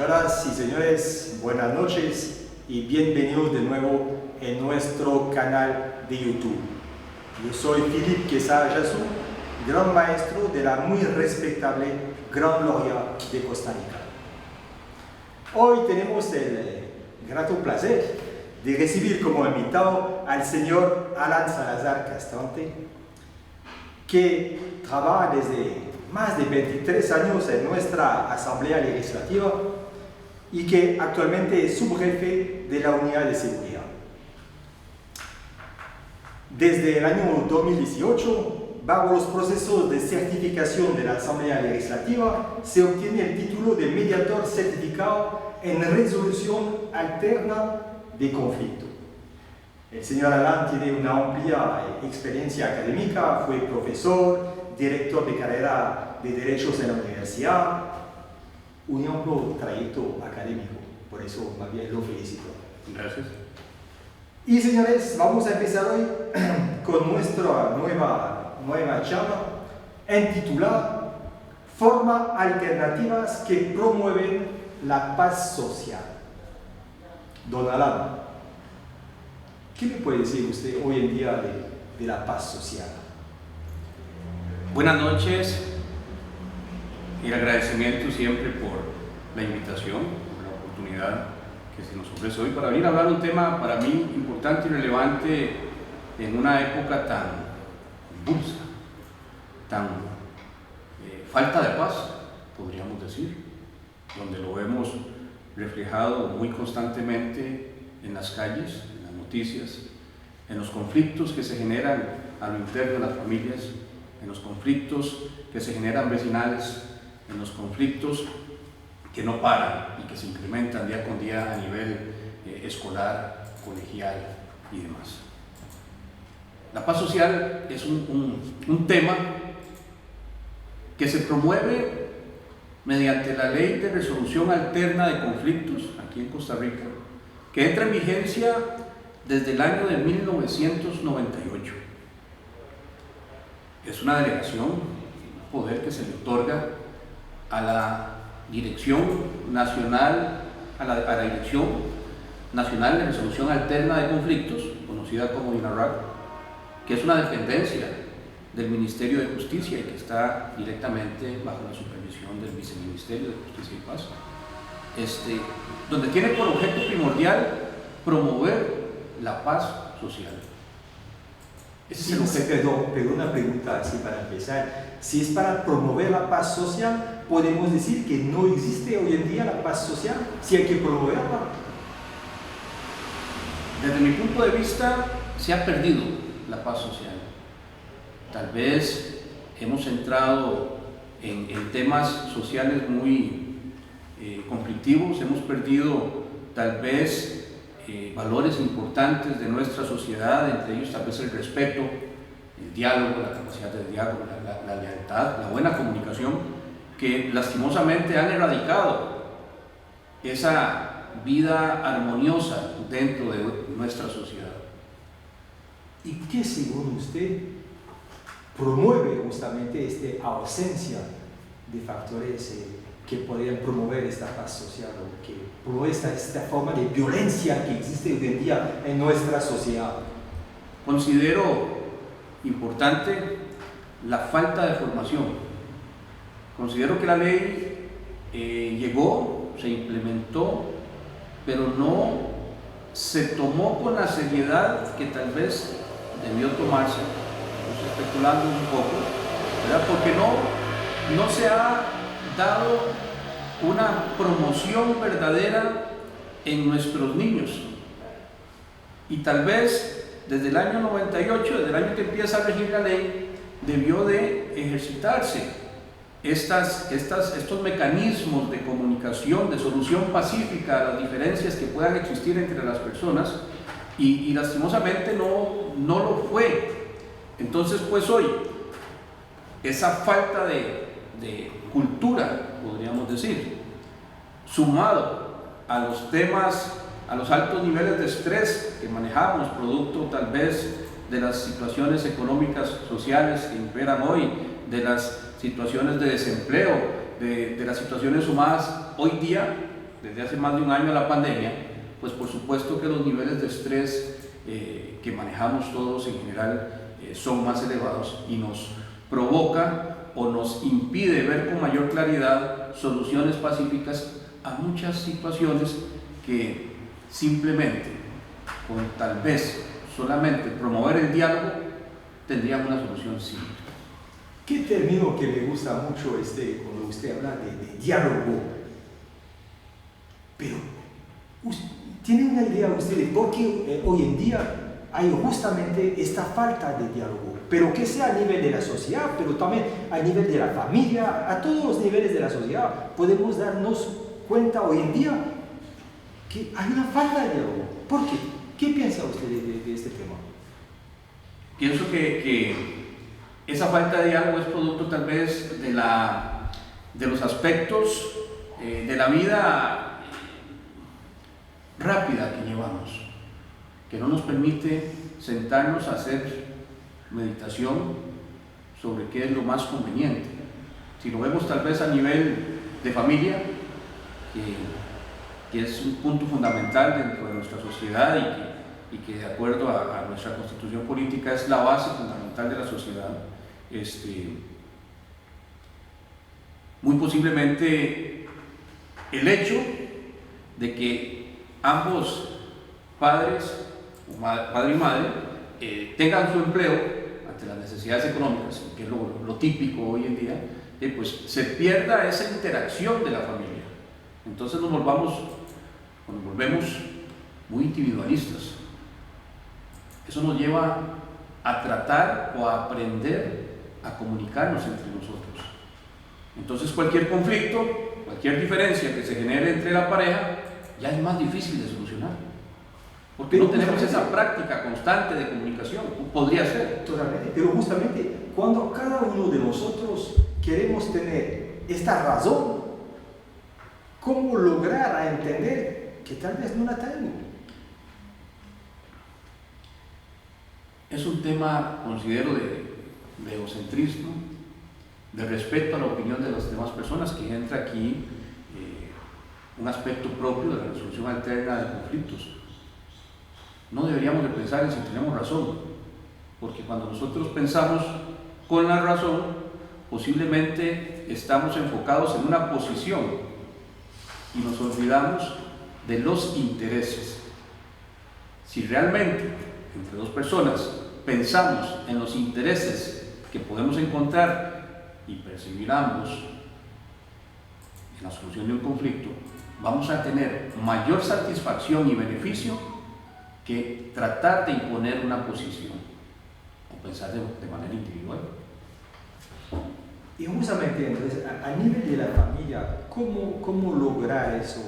Señoras y señores, buenas noches y bienvenidos de nuevo en nuestro canal de YouTube. Yo soy Philippe Quesada Jassou, gran maestro de la muy respetable Gran Loria de Costa Rica. Hoy tenemos el grato placer de recibir como invitado al señor Alan Salazar Castante, que trabaja desde más de 23 años en nuestra Asamblea Legislativa y que actualmente es subjefe de la Unidad de Seguridad. Desde el año 2018, bajo los procesos de certificación de la Asamblea Legislativa, se obtiene el título de mediador certificado en resolución alterna de conflicto. El señor Alan tiene una amplia experiencia académica, fue profesor, director de carrera de Derechos en la universidad, un amplio trayecto académico, por eso más bien lo felicito. Gracias. Y señores, vamos a empezar hoy con nuestra nueva charla intitulada Formas alternativas que promueven la paz social. Don Alan, ¿qué me puede decir usted hoy en día de la paz social? Buenas noches, el agradecimiento siempre por la invitación, por la oportunidad que se nos ofrece hoy para venir a hablar de un tema para mí importante y relevante en una época tan convulsa, tan falta de paz, podríamos decir, donde lo vemos reflejado muy constantemente en las calles, en las noticias, en los conflictos que se generan a lo interno de las familias, en los conflictos que se generan vecinales, en los conflictos que no paran y que se incrementan día con día a nivel escolar, colegial y demás. La paz social es un tema que se promueve mediante la Ley de Resolución Alterna de Conflictos aquí en Costa Rica, que entra en vigencia desde el año de 1998. Es una delegación, un poder que se le otorga a la Dirección Nacional, a la Dirección Nacional de Resolución Alterna de Conflictos, conocida como DINARAC, que es una dependencia del Ministerio de Justicia y que está directamente bajo la supervisión del Viceministerio de Justicia y Paz, donde tiene por objeto primordial promover la paz social. Ese es el objeto. Pero una pregunta así para empezar. Si es para promover la paz social, ¿podemos decir que no existe hoy en día la paz social? Si hay que promoverla. Desde mi punto de vista, se ha perdido la paz social. Tal vez hemos entrado en temas sociales muy conflictivos, hemos perdido tal vez valores importantes de nuestra sociedad, entre ellos tal vez el respeto, el diálogo, la capacidad de diálogo, la lealtad, la buena comunicación, que lastimosamente han erradicado esa vida armoniosa dentro de nuestra sociedad. ¿Y qué, según usted, promueve justamente esta ausencia de factores que podrían promover esta paz social o que promueve esta forma de violencia que existe hoy en día en nuestra sociedad? Considero importante la falta de formación. Considero que la ley llegó, se implementó, pero no se tomó con la seriedad que tal vez debió tomarse. Estoy especulando un poco, ¿verdad? Porque no se ha dado una promoción verdadera en nuestros niños. Y tal vez desde el año 98, desde el año que empieza a regir la ley, debió de ejercitarse estos mecanismos de comunicación, de solución pacífica a las diferencias que puedan existir entre las personas, y lastimosamente no lo fue. Entonces, pues hoy, esa falta de cultura, podríamos decir, sumado a los temas, a los altos niveles de estrés que manejamos, producto tal vez de las situaciones económicas, sociales que imperan hoy, de las situaciones de desempleo, de las situaciones sumadas hoy día, desde hace más de un año la pandemia, pues por supuesto que los niveles de estrés que manejamos todos en general son más elevados y nos provoca o nos impide ver con mayor claridad soluciones pacíficas a muchas situaciones que simplemente con tal vez solamente promover el diálogo tendrían una solución simple. ¿Qué término que me gusta mucho cuando usted habla de diálogo? Pero, ¿tiene una idea usted de por qué hoy en día hay justamente esta falta de diálogo? Pero que sea a nivel de la sociedad, pero también a nivel de la familia, a todos los niveles de la sociedad, podemos darnos cuenta hoy en día que hay una falta de diálogo. ¿Por qué? ¿Qué piensa usted de este tema? Pienso que esa falta de diálogo es producto tal vez de los aspectos de la vida rápida que llevamos, que no nos permite sentarnos a hacer meditación sobre qué es lo más conveniente. Si lo vemos tal vez a nivel de familia, que es un punto fundamental dentro de nuestra sociedad y que de acuerdo a nuestra constitución política es la base fundamental de la sociedad, muy posiblemente el hecho de que ambos padres, padre y madre, tengan su empleo ante las necesidades económicas, que es lo típico hoy en día, pues se pierda esa interacción de la familia. Entonces nos volvemos muy individualistas. Eso nos lleva a tratar o a aprender a comunicarnos entre nosotros. Entonces cualquier conflicto, cualquier diferencia que se genere entre la pareja, ya es más difícil de solucionar. Porque no tenemos esa práctica constante de comunicación. Podría ser. Totalmente, pero justamente cuando cada uno de nosotros queremos tener esta razón, ¿cómo lograr entender que tal vez no la tenemos? Es un tema, considero, de egocentrismo, de respeto a la opinión de las demás personas, que entra aquí un aspecto propio de la resolución alterna de conflictos. No deberíamos de pensar en si tenemos razón, porque cuando nosotros pensamos con la razón, posiblemente estamos enfocados en una posición y nos olvidamos de los intereses. Si realmente entre dos personas pensamos en los intereses que podemos encontrar y percibir ambos en la solución de un conflicto, vamos a tener mayor satisfacción y beneficio que tratar de imponer una posición o pensar de manera individual. Y justamente entonces, a nivel de la familia, ¿cómo lograr eso?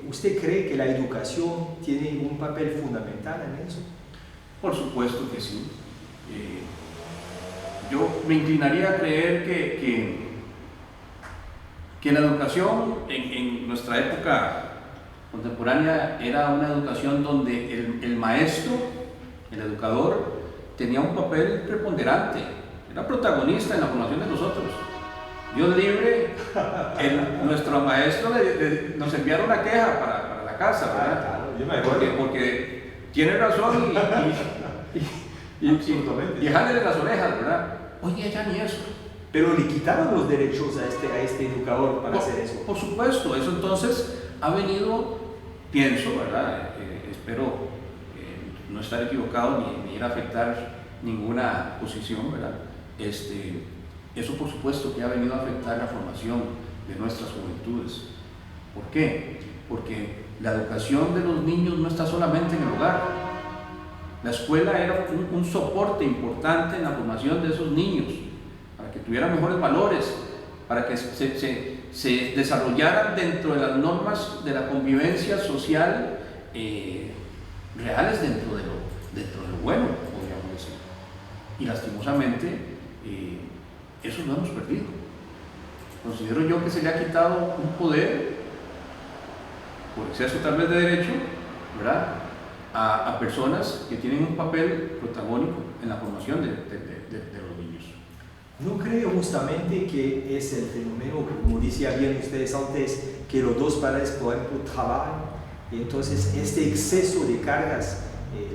¿Usted cree que la educación tiene un papel fundamental en eso? Por supuesto que sí. Yo me inclinaría a creer que la educación en nuestra época contemporánea era una educación donde el maestro, el educador, tenía un papel preponderante, era protagonista en la formación de nosotros. Dios libre, nuestro maestro nos enviaron una queja para la casa, ¿verdad? Claro, yo me acuerdo. Porque tiene razón y jálele las orejas, ¿verdad? Oye, ya ni eso. Pero le quitaron los derechos a este educador para hacer eso. Por supuesto, eso entonces ha venido, pienso, ¿verdad? Espero no estar equivocado ni ir a afectar ninguna posición, ¿verdad? Eso por supuesto que ha venido a afectar la formación de nuestras juventudes. ¿Por qué? Porque la educación de los niños no está solamente en el hogar. La escuela era un soporte importante en la formación de esos niños, para que tuvieran mejores valores, para que se desarrollaran dentro de las normas de la convivencia social reales dentro de lo bueno, podríamos decir. Y lastimosamente eso lo hemos perdido. Considero yo que se le ha quitado un poder, por exceso tal vez de derecho, ¿verdad?, a personas que tienen un papel protagónico en la formación de los niños. No creo justamente que es el fenómeno, como decían bien ustedes antes, que los dos padres, por ejemplo, trabajan y entonces este exceso de cargas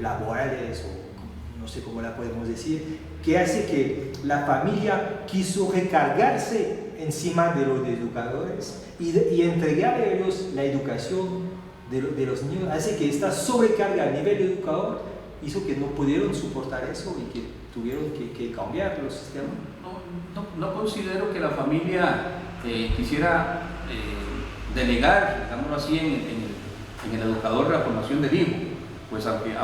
laborales o no sé cómo la podemos decir, que hace que la familia quiso recargarse encima de los educadores y entregar a ellos la educación de los niños, hace que esta sobrecarga a nivel educador hizo que no pudieron soportar eso y que tuvieron que cambiar los sistemas. No considero que la familia quisiera delegar, digámoslo así, en el educador la formación del hijo, pues aunque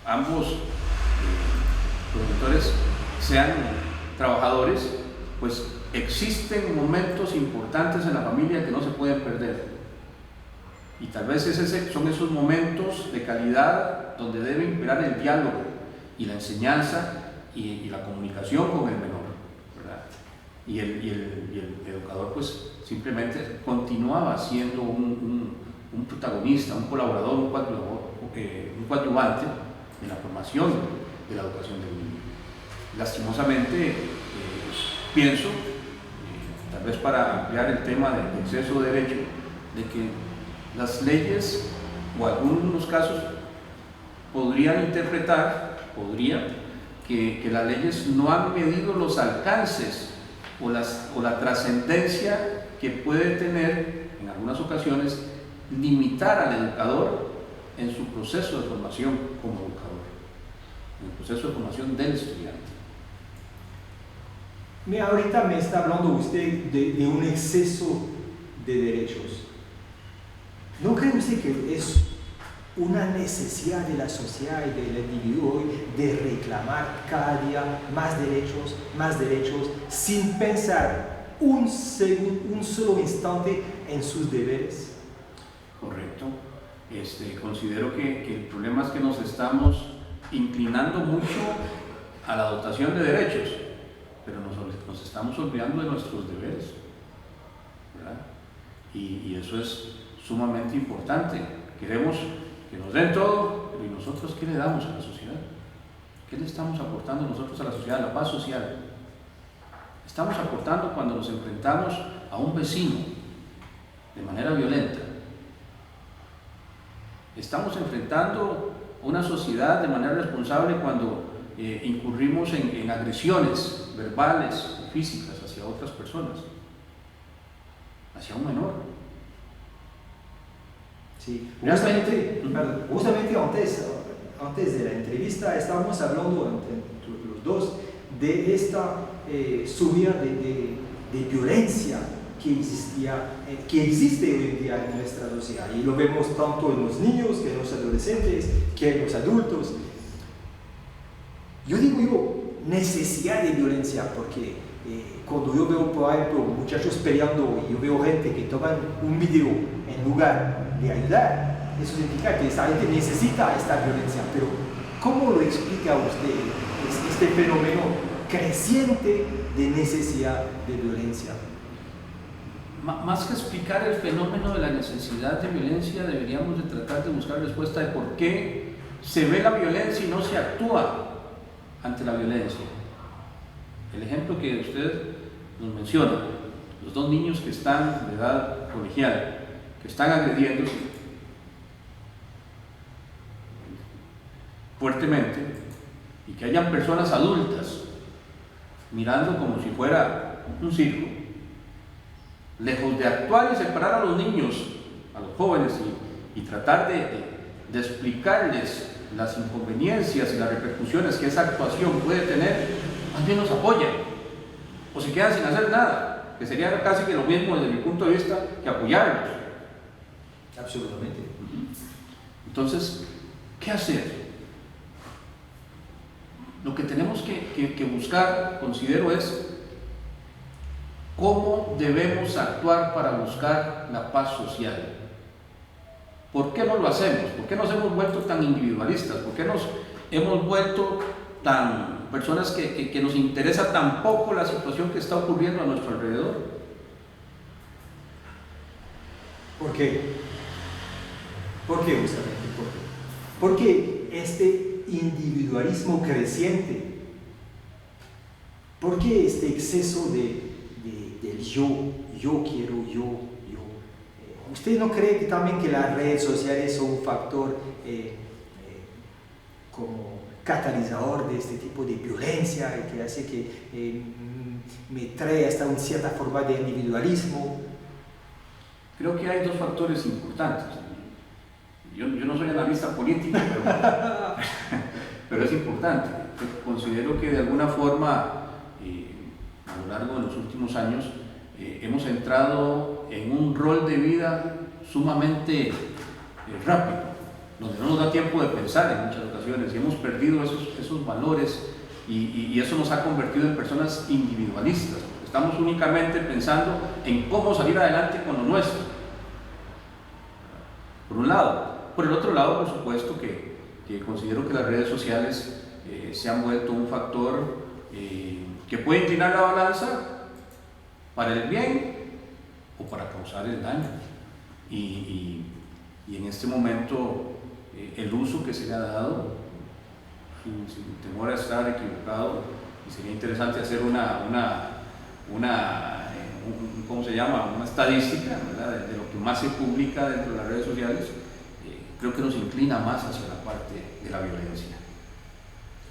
ambos progenitores sean trabajadores, pues existen momentos importantes en la familia que no se pueden perder. Y tal vez son esos momentos de calidad donde debe imperar el diálogo y la enseñanza y la comunicación con el menor, ¿verdad? Y el educador pues simplemente continuaba siendo un protagonista, un colaborador, un coadyuvante en la formación de la educación del niño. Lastimosamente, pienso, tal vez para ampliar el tema del exceso de derecho, de que las leyes, o algunos casos, podrían interpretar, que las leyes no han medido los alcances o la trascendencia que puede tener, en algunas ocasiones, limitar al educador en su proceso de formación como educador, en el proceso de formación del estudiante. Ahorita me está hablando usted de un exceso de derechos. ¿No cree usted que es una necesidad de la sociedad y del individuo hoy de reclamar cada día más derechos, sin pensar un solo instante en sus deberes? Correcto. Considero que el problema es que nos estamos inclinando mucho a la dotación de derechos, pero nos estamos olvidando de nuestros deberes, ¿verdad? Y eso es sumamente importante. Queremos que nos den todo, pero ¿y nosotros qué le damos a la sociedad? ¿Qué le estamos aportando nosotros a la sociedad? La paz social. Estamos aportando cuando nos enfrentamos a un vecino de manera violenta. Estamos enfrentando una sociedad de manera responsable cuando incurrimos en agresiones verbales o físicas hacia otras personas, hacia un menor. Sí, justamente antes de la entrevista estábamos hablando entre los dos de esta subida de violencia que existe hoy en día en nuestra sociedad, y lo vemos tanto en los niños, que en los adolescentes, que en los adultos. Yo digo necesidad de violencia porque cuando yo veo, por ejemplo, muchachos peleando y yo veo gente que toman un video en lugar de ayudar, eso significa que esa gente necesita esta violencia. Pero ¿cómo lo explica usted este fenómeno creciente de necesidad de violencia? Más que explicar el fenómeno de la necesidad de violencia, deberíamos de tratar de buscar respuesta de por qué se ve la violencia y no se actúa ante la violencia. El ejemplo que usted nos menciona, los dos niños que están de edad colegial, que están agrediéndose fuertemente, y que hayan personas adultas mirando como si fuera un circo, lejos de actuar y separar a los niños, a los jóvenes, y tratar de explicarles las inconveniencias y las repercusiones que esa actuación puede tener, más bien los apoyan o se quedan sin hacer nada, que sería casi que lo mismo desde mi punto de vista que apoyarlos. Absolutamente. Entonces, ¿qué hacer? Lo que tenemos que buscar, considero, es cómo debemos actuar para buscar la paz social. ¿Por qué no lo hacemos? ¿Por qué nos hemos vuelto tan individualistas? ¿Por qué nos hemos vuelto tan personas que nos interesa tan poco la situación que está ocurriendo a nuestro alrededor? ¿Por qué? ¿Por qué justamente? ¿Por qué? Porque este individualismo creciente ¿Por qué este exceso del yo quiero, yo? ¿Usted no cree que también que las redes sociales son un factor como catalizador de este tipo de violencia y que hace que me trae hasta una cierta forma de individualismo? Creo que hay dos factores importantes. Yo no soy analista político, pero es importante. Considero que de alguna forma, a lo largo de los últimos años, hemos entrado en un rol de vida sumamente rápido, donde no nos da tiempo de pensar en muchas ocasiones y hemos perdido esos valores y eso nos ha convertido en personas individualistas. Estamos únicamente pensando en cómo salir adelante con lo nuestro, por un lado. Por el otro lado, por supuesto que considero que las redes sociales se han vuelto un factor que puede inclinar la balanza para el bien o para causar el daño. Y en este momento el uso que se le ha dado, sin temor a estar equivocado, y sería interesante hacer ¿cómo se llama? Una estadística, ¿verdad?, de lo que más se publica dentro de las redes sociales, creo que nos inclina más hacia la parte de la violencia.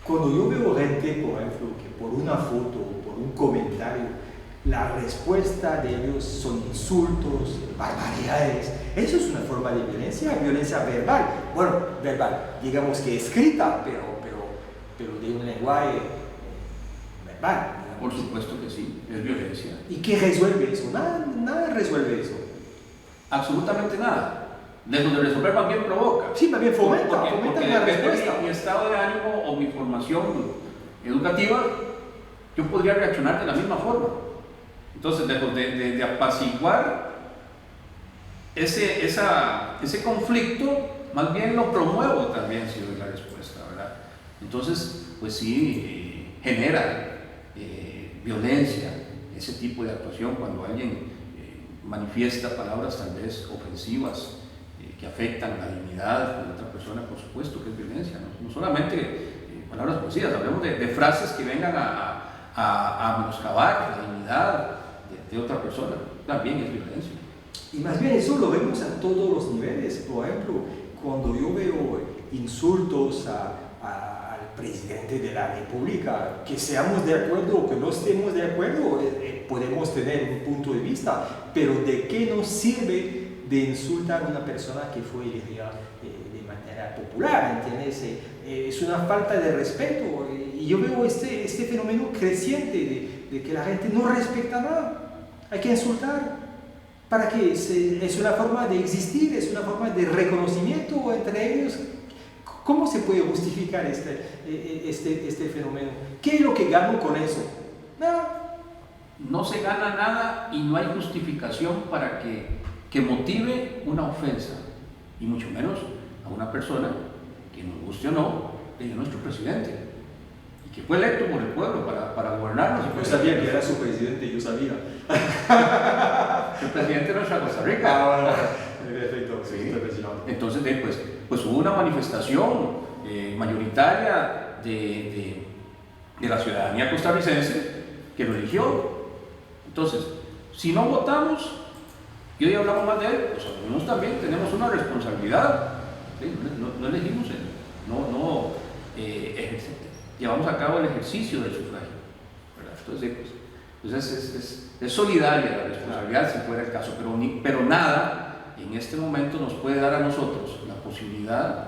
Cuando yo veo gente, por ejemplo, que por una foto o por un comentario, la respuesta de ellos son insultos, barbaridades, eso es una forma de violencia verbal. Bueno, verbal, digamos que escrita, pero de un lenguaje verbal. Por supuesto que sí, es violencia. ¿Y qué resuelve eso? Nada resuelve eso. Absolutamente nada. Lejos de resolver, más bien provoca. Sí, más bien fomenta porque la depende respuesta. de mi estado de ánimo o mi formación educativa, yo podría reaccionar de la misma forma. Entonces, lejos de apaciguar ese conflicto, más bien lo promuevo también si doy la respuesta, ¿verdad? Entonces, pues sí, genera violencia ese tipo de actuación cuando alguien manifiesta palabras tal vez ofensivas que afectan la dignidad de otra persona. Por supuesto que es violencia, no solamente palabras ofensivas, hablemos de frases que vengan a menoscabar la dignidad de otra persona, también es violencia. Y más bien eso lo vemos a todos los niveles. Por ejemplo, cuando yo veo insultos al presidente de la República, que seamos de acuerdo o que no estemos de acuerdo, podemos tener un punto de vista, pero ¿de qué nos sirve de insultar a una persona que fue elegida de manera popular? ¿Entiendes? Es una falta de respeto y yo veo este fenómeno creciente de que la gente no respeta nada. Hay que insultar. ¿Para qué? Es una forma de existir, es una forma de reconocimiento entre ellos. ¿Cómo se puede justificar este fenómeno? ¿Qué es lo que gano con eso? Nada. No se gana nada y no hay justificación para que motive una ofensa, y mucho menos a una persona que nos guste o no, es nuestro presidente, y que fue electo por el pueblo para gobernarnos. Yo sabía que era su presidente, yo sabía. El presidente de nuestra Costa Rica. Bueno, perfecto. Sí. Entonces, pues hubo una manifestación mayoritaria de la ciudadanía costarricense que lo eligió. Entonces, si no votamos, y hoy hablamos más de él, pues algunos también tenemos una responsabilidad. ¿Sí? No elegimos él, llevamos a cabo el ejercicio del sufragio, ¿verdad? Entonces es solidaria la responsabilidad si fuera el caso, pero nada en este momento nos puede dar a nosotros la posibilidad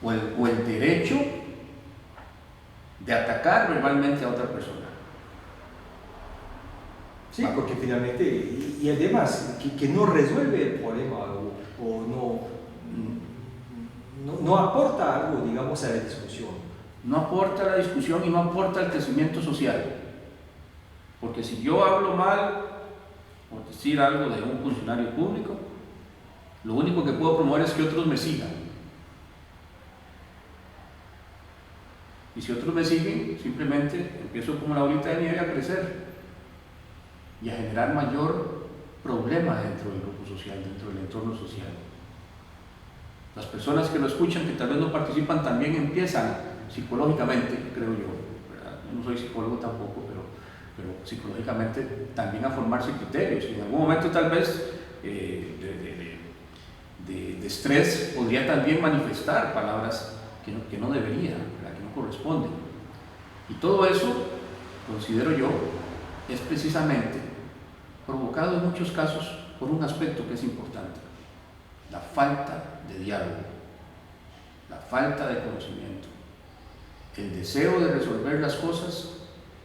o el derecho de atacar verbalmente a otra persona. Sí, porque finalmente, y además, que no resuelve el problema o no aporta algo, digamos, a la discusión. No aporta a la discusión y no aporta al crecimiento social. Porque si yo hablo mal, por decir algo de un funcionario público, lo único que puedo promover es que otros me sigan. Y si otros me siguen, simplemente empiezo como la bolita de nieve a crecer y a generar mayor problema dentro del grupo social, dentro del entorno social. Las personas que lo escuchan, que tal vez no participan, también empiezan psicológicamente, creo yo, ¿verdad? Yo no soy psicólogo tampoco, pero psicológicamente también a formarse criterios. Y en algún momento tal vez de estrés podría también manifestar palabras que no debería, ¿verdad? Que no corresponden. Y todo eso, considero yo, es precisamente provocado en muchos casos por un aspecto que es importante: la falta de diálogo, la falta de conocimiento, el deseo de resolver las cosas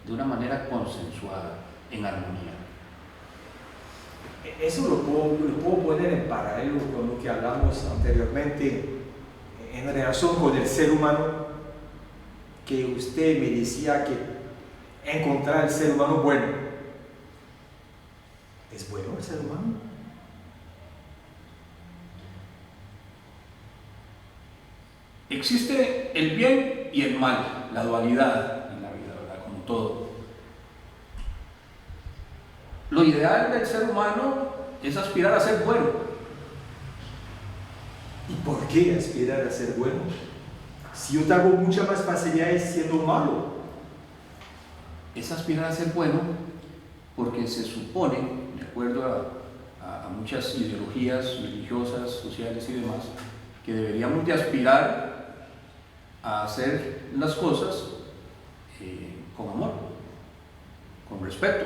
de una manera consensuada, en armonía. Eso lo puedo poner en paralelo con lo que hablamos anteriormente en relación con el ser humano, que usted me decía que encontrar el ser humano bueno. ¿Es bueno el ser humano? Existe el bien y el mal, la dualidad en la vida, ¿verdad? Como todo. Lo ideal del ser humano es aspirar a ser bueno. ¿Y por qué aspirar a ser bueno? Si yo tengo muchas más facilidades siendo malo. Es aspirar a ser bueno porque se supone, de acuerdo a muchas ideologías religiosas, sociales y demás, que deberíamos de aspirar a hacer las cosas con amor, con respeto,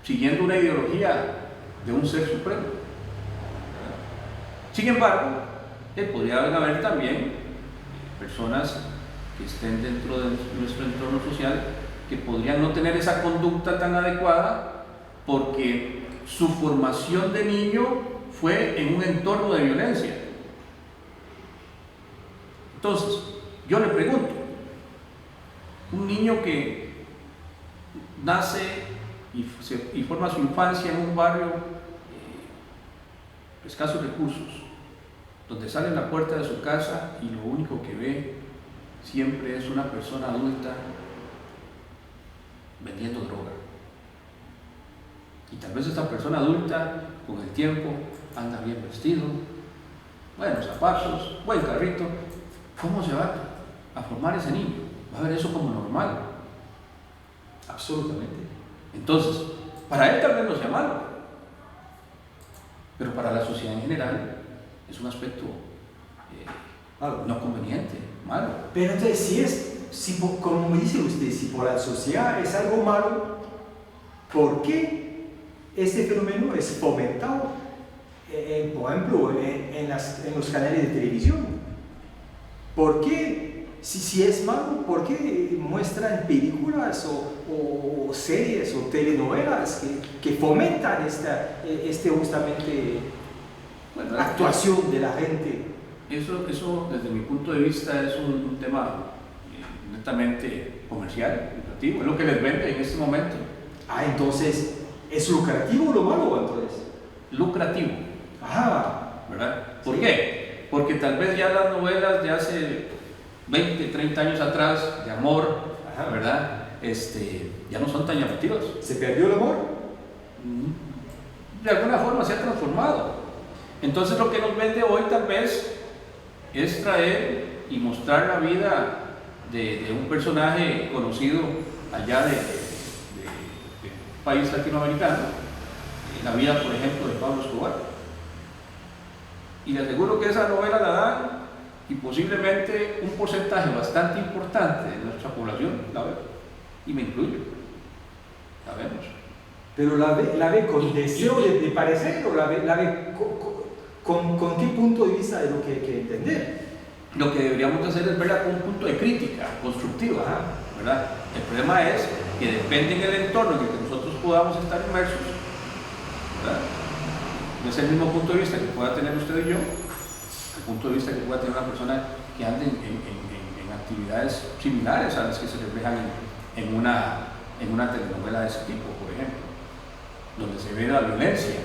siguiendo una ideología de un ser supremo. Sin embargo, podría haber también personas que estén dentro de nuestro entorno social que podrían no tener esa conducta tan adecuada porque su formación de niño fue en un entorno de violencia. Entonces, yo le pregunto, un niño que nace y forma su infancia en un barrio de escasos recursos, donde sale a la puerta de su casa y lo único que ve siempre es una persona adulta vendiendo droga. Y tal vez esta persona adulta, con el tiempo, anda bien vestido, buenos zapatos, buen carrito. ¿Cómo se va a formar ese niño? Va a ver eso como normal. Absolutamente. Entonces, para él tal vez no sea malo, pero para la sociedad en general es un aspecto no conveniente, malo. Pero entonces, como me dice usted, si por la sociedad es algo malo, ¿por qué este fenómeno es fomentado, por ejemplo, en los canales de televisión? ¿Por qué, si es malo, por qué muestran películas o series o telenovelas que fomentan justamente actuación de la gente? Eso desde mi punto de vista es un tema netamente comercial, lucrativo, es lo que les vende en este momento. Ah, entonces, ¿es lucrativo lo malo entonces? Lucrativo. Ajá. ¿Verdad? ¿Por Sí. qué? Porque tal vez ya las novelas de hace 20, 30 años atrás, de amor, Ajá. ¿verdad? Ya no son tan llamativas. ¿Se perdió el amor? De alguna forma se ha transformado. Entonces lo que nos vende hoy tal vez es traer y mostrar la vida de un personaje conocido allá de país latinoamericano, la vida, por ejemplo, de Pablo Escobar. Y le aseguro que esa novela la dan y posiblemente un porcentaje bastante importante de nuestra población la ve, y me incluyo, la vemos. Pero la ve con deseo de parecer, o la ve con qué punto de vista de lo que hay que entender. Lo que deberíamos hacer es verla con un punto de crítica constructiva, ¿verdad? El problema es que depende en el entorno en el que nosotros podamos estar inmersos, ¿verdad? No es el mismo punto de vista que pueda tener usted y yo, el punto de vista que pueda tener una persona que ande en actividades similares a las que se reflejan en una telenovela de ese tipo, por ejemplo, donde se ve la violencia,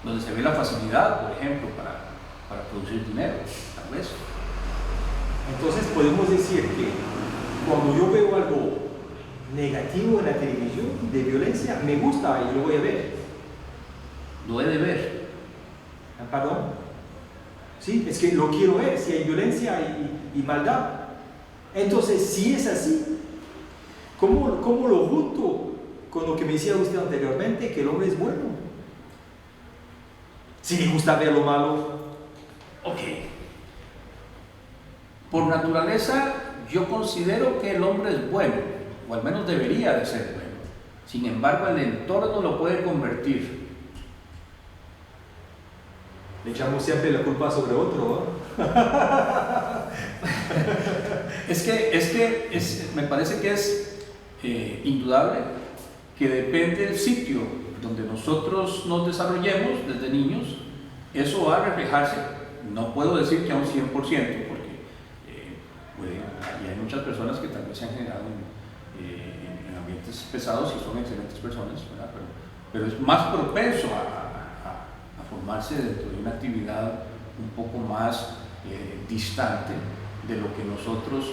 donde se ve la facilidad, por ejemplo, para producir dinero, tal vez. Entonces podemos decir que cuando yo veo algo negativo en la televisión de violencia, me gusta y lo voy a ver. Lo he de ver. ¿Perdón? Sí, es que lo quiero ver, si hay violencia y maldad. Entonces, si es así, ¿Cómo lo junto con lo que me decía usted anteriormente, que el hombre es bueno? Si le gusta ver lo malo. Ok. Por naturaleza, yo considero que el hombre es bueno, o al menos debería de ser bueno. Sin embargo, el entorno lo puede convertir. Le echamos siempre la culpa sobre otro, ¿no? Me parece que es indudable que depende del sitio donde nosotros nos desarrollemos desde niños, eso va a reflejarse. No puedo decir que a un 100%, porque y hay muchas personas que tal vez se han generado en ambientes pesados y son excelentes personas, ¿verdad? Pero es más propenso a formarse dentro de una actividad un poco más distante de lo que nosotros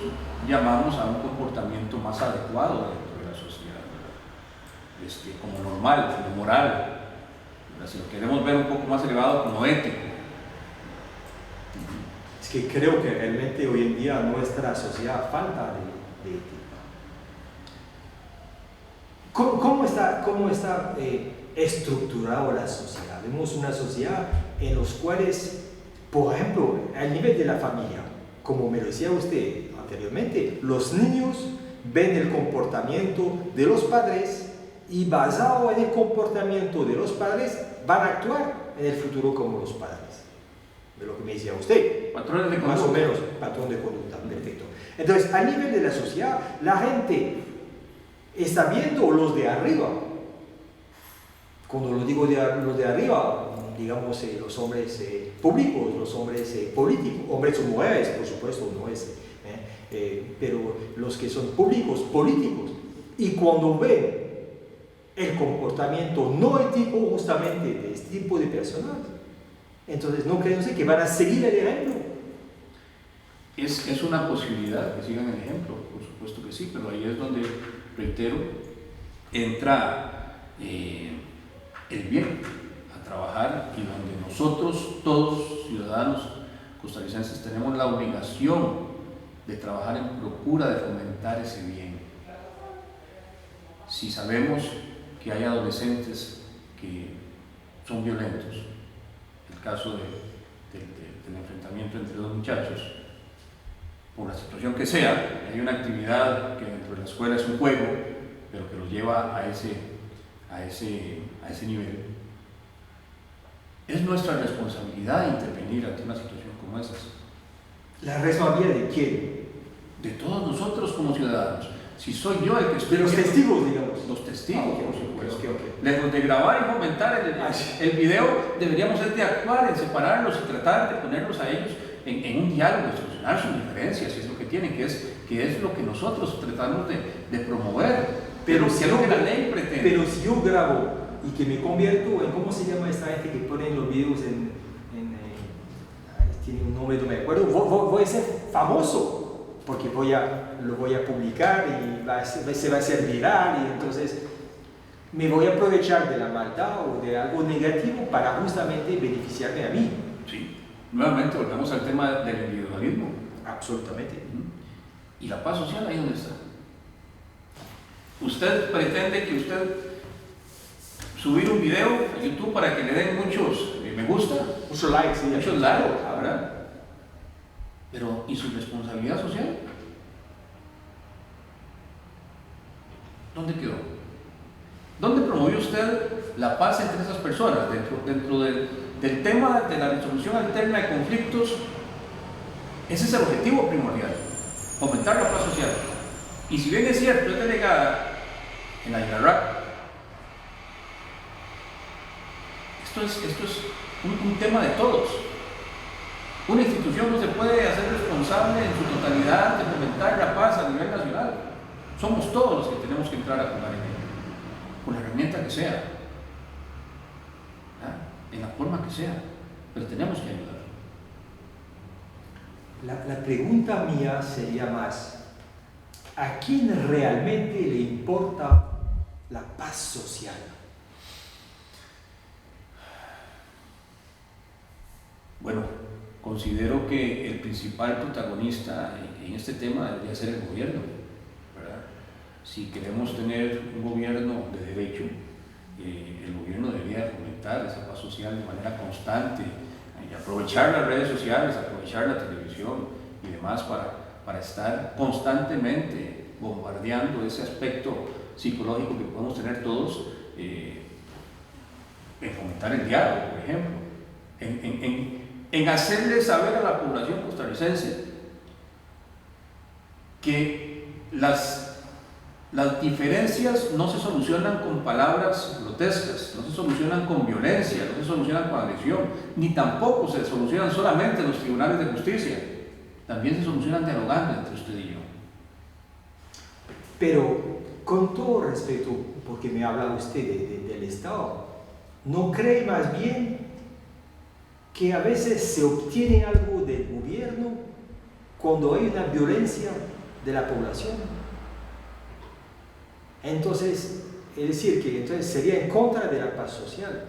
llamamos a un comportamiento más adecuado dentro de la sociedad, como normal, como moral, ¿verdad? Si lo queremos ver un poco más elevado, como ético. Es que creo que realmente hoy en día nuestra sociedad falta de ética. ¿Cómo está estructurada la sociedad? Vemos una sociedad en los cuales, por ejemplo, al nivel de la familia, como me lo decía usted anteriormente, los niños ven el comportamiento de los padres y basado en el comportamiento de los padres van a actuar en el futuro como los padres. De lo que me decía usted. Patrones de conducta. Más o menos, patrón de conducta, perfecto. Entonces, a nivel de la sociedad, la gente está viendo los de arriba. Cuando lo digo los de arriba, digamos los hombres públicos, los hombres políticos, hombres o mujeres, por supuesto, no es, pero los que son públicos, políticos, y cuando ven el comportamiento no ético justamente de este tipo de personas, entonces no creen que van a seguir el ejemplo. Es una posibilidad que sigan el ejemplo, por supuesto que sí, pero ahí es donde, reitero, entra el bien a trabajar y donde nosotros, todos ciudadanos costarricenses, tenemos la obligación de trabajar en procura de fomentar ese bien. Si sabemos que hay adolescentes que son violentos, el caso del enfrentamiento entre dos muchachos, por la situación que sea, hay una actividad que dentro de la escuela es un juego, pero que los lleva a ese nivel. Es nuestra responsabilidad intervenir ante una situación como esa. ¿La responsabilidad de quién? De todos nosotros como ciudadanos. Si soy yo el que estoy... De los testigos, digamos. Los testigos, por supuesto. Okay. Lejos de grabar y fomentar el video, deberíamos de actuar en separarlos y tratar de ponerlos a ellos en un diálogo, solucionar sus diferencias, si es lo que tienen, que es lo que nosotros tratamos de promover. Pero si es lo que la ley pretende. Pero si yo grabo y que me convierto en, ¿cómo se llama esta gente que pone los videos tiene un nombre, no me acuerdo, voy a ser famoso, porque lo voy a publicar y se va a hacer viral, y entonces me voy a aprovechar de la maldad o de algo negativo para justamente beneficiarme a mí. Sí, nuevamente volvemos al tema del individualismo. Absolutamente. ¿Y la paz social ahí dónde está? Usted pretende que usted subir un video a YouTube para que le den muchos me gusta, muchos likes, sí, muchos likes, ¿verdad? Pero ¿y su responsabilidad social? ¿Dónde quedó? ¿Dónde promovió usted la paz entre esas personas? Dentro del tema de la resolución alterna de conflictos, ese es el objetivo primordial, fomentar la paz social. Y si bien es cierto, es delegada en la INARAC, esto es un tema de todos. Una institución no se puede hacer responsable en su totalidad de fomentar la paz a nivel nacional. Somos todos los que tenemos que entrar a jugar en ello, con la herramienta que sea, en la forma que sea, pero tenemos que ayudar. La pregunta mía sería más, ¿a quién realmente le importa la paz social? Bueno, considero que el principal protagonista en este tema debería ser el gobierno, ¿verdad? si queremos tener un gobierno de derecho, el gobierno debería fomentar esa paz social de manera constante, y aprovechar las redes sociales, aprovechar la televisión y demás para estar constantemente bombardeando ese aspecto psicológico que podemos tener todos, en fomentar el diálogo, por ejemplo, en hacerle saber a la población costarricense que las diferencias no se solucionan con palabras grotescas, no se solucionan con violencia, no se solucionan con agresión, ni tampoco se solucionan solamente en los tribunales de justicia, también se solucionan dialogando entre usted y yo. Pero con todo respeto, porque me habla usted del Estado, ¿no cree más bien que a veces se obtiene algo del gobierno cuando hay una violencia de la población? Entonces, es decir, que entonces sería en contra de la paz social.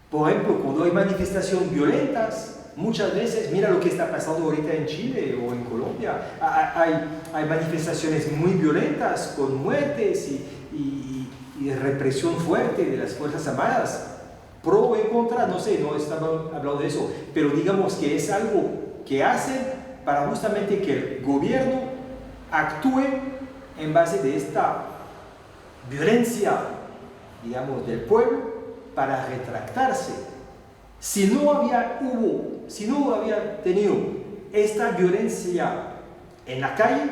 Por ejemplo, cuando hay manifestaciones violentas, muchas veces, mira lo que está pasando ahorita en Chile o en Colombia, hay manifestaciones muy violentas con muertes y represión fuerte de las Fuerzas Armadas. Pro o en contra, no sé, no estamos hablando de eso, pero digamos que es algo que hacen para justamente que el gobierno actúe en base de esta violencia, digamos, del pueblo para retractarse. Si no había tenido esta violencia en la calle,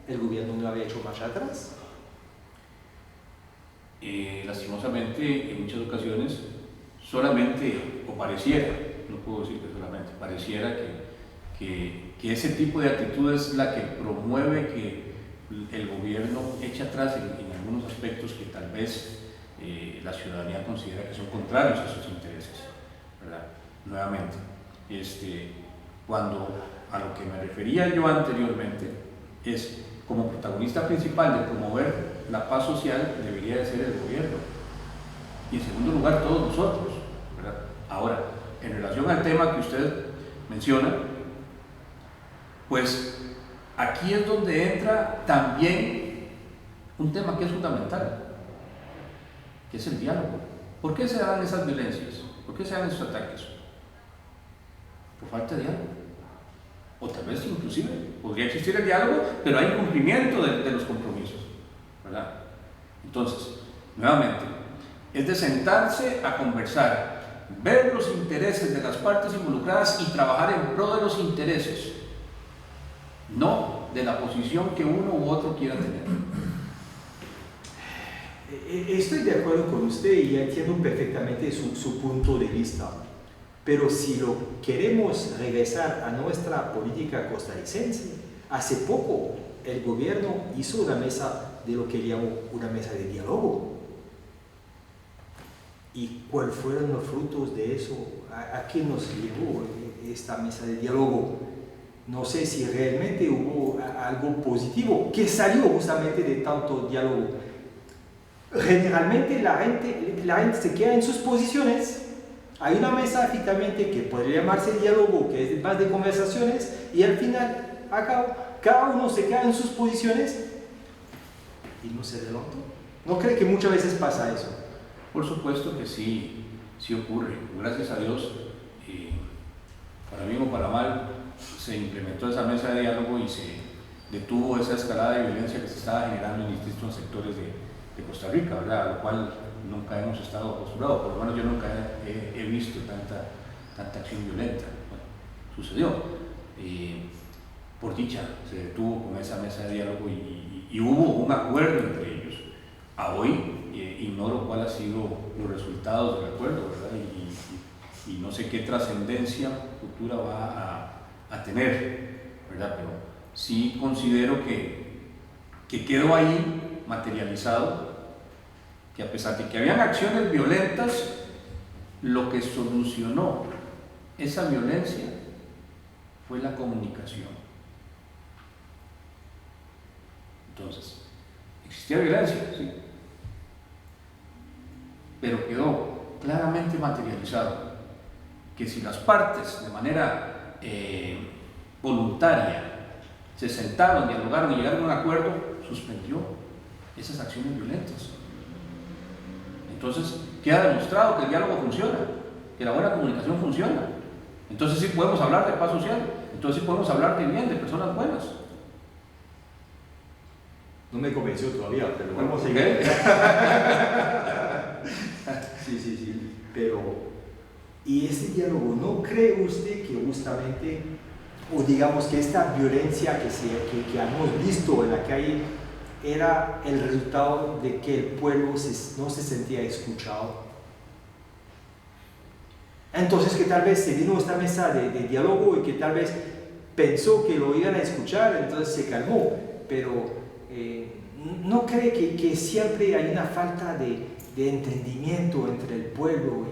el gobierno no había hecho marcha atrás. Lastimosamente, en muchas ocasiones, solamente, o pareciera, no puedo decir que solamente, pareciera que ese tipo de actitud es la que promueve que el gobierno eche atrás en algunos aspectos que tal vez la ciudadanía considera que son contrarios a sus intereses, ¿verdad? Nuevamente, cuando a lo que me refería yo anteriormente es como protagonista principal de promover la paz social debería de ser el gobierno y en segundo lugar todos nosotros, ¿verdad? Ahora, en relación al tema que usted menciona, pues aquí es donde entra también un tema que es fundamental, que es el diálogo. ¿Por qué se dan esas violencias? ¿Por qué se dan esos ataques? Por falta de diálogo. O tal vez inclusive podría existir el diálogo, pero hay incumplimiento de los compromisos, ¿verdad? Entonces, nuevamente, es de sentarse a conversar, ver los intereses de las partes involucradas y trabajar en pro de los intereses, no de la posición que uno u otro quiera tener. Estoy de acuerdo con usted y entiendo perfectamente su punto de vista, pero si lo queremos regresar a nuestra política costarricense, hace poco el gobierno hizo una mesa de lo que llamo una mesa de diálogo. ¿Y cuáles fueron los frutos de eso? ¿A qué nos llevó esta mesa de diálogo? No sé si realmente hubo algo positivo que salió justamente de tanto diálogo. Generalmente la gente se queda en sus posiciones. Hay una mesa efectivamente que podría llamarse diálogo, que es más de conversaciones, y al final, cada uno se queda en sus posiciones y no se adelantó. ¿No cree que muchas veces pasa eso? Por supuesto que sí, sí ocurre. Gracias a Dios, para bien o para mal, se implementó esa mesa de diálogo y se detuvo esa escalada de violencia que se estaba generando en distintos sectores de Costa Rica, ¿verdad? A lo cual nunca hemos estado acostumbrados, por lo menos yo nunca he visto tanta acción violenta. Bueno, sucedió. Por dicha, se detuvo con esa mesa de diálogo y hubo un acuerdo entre ellos. A hoy ignoro cuál ha sido los resultados del acuerdo, ¿verdad? Y no sé qué trascendencia futura va a tener, ¿verdad? Pero sí considero que quedó ahí materializado, que a pesar de que habían acciones violentas, lo que solucionó esa violencia fue la comunicación. Entonces, existía violencia, sí, pero quedó claramente materializado que si las partes de manera voluntaria se sentaron, dialogaron y llegaron a un acuerdo, suspendió esas acciones violentas. Entonces queda demostrado que el diálogo funciona, que la buena comunicación funciona. Entonces sí podemos hablar de paz social, entonces sí podemos hablar de bien, de personas buenas. No me convenció todavía, pero vamos a ¿Ok? seguir. Sí, pero ¿y ese diálogo no cree usted que justamente, o digamos que esta violencia que hemos visto en la calle era el resultado de que el pueblo no se sentía escuchado? Entonces que tal vez se vino a esta mesa de diálogo y que tal vez pensó que lo iban a escuchar, entonces se calmó, pero ¿no cree que siempre hay una falta de entendimiento entre el pueblo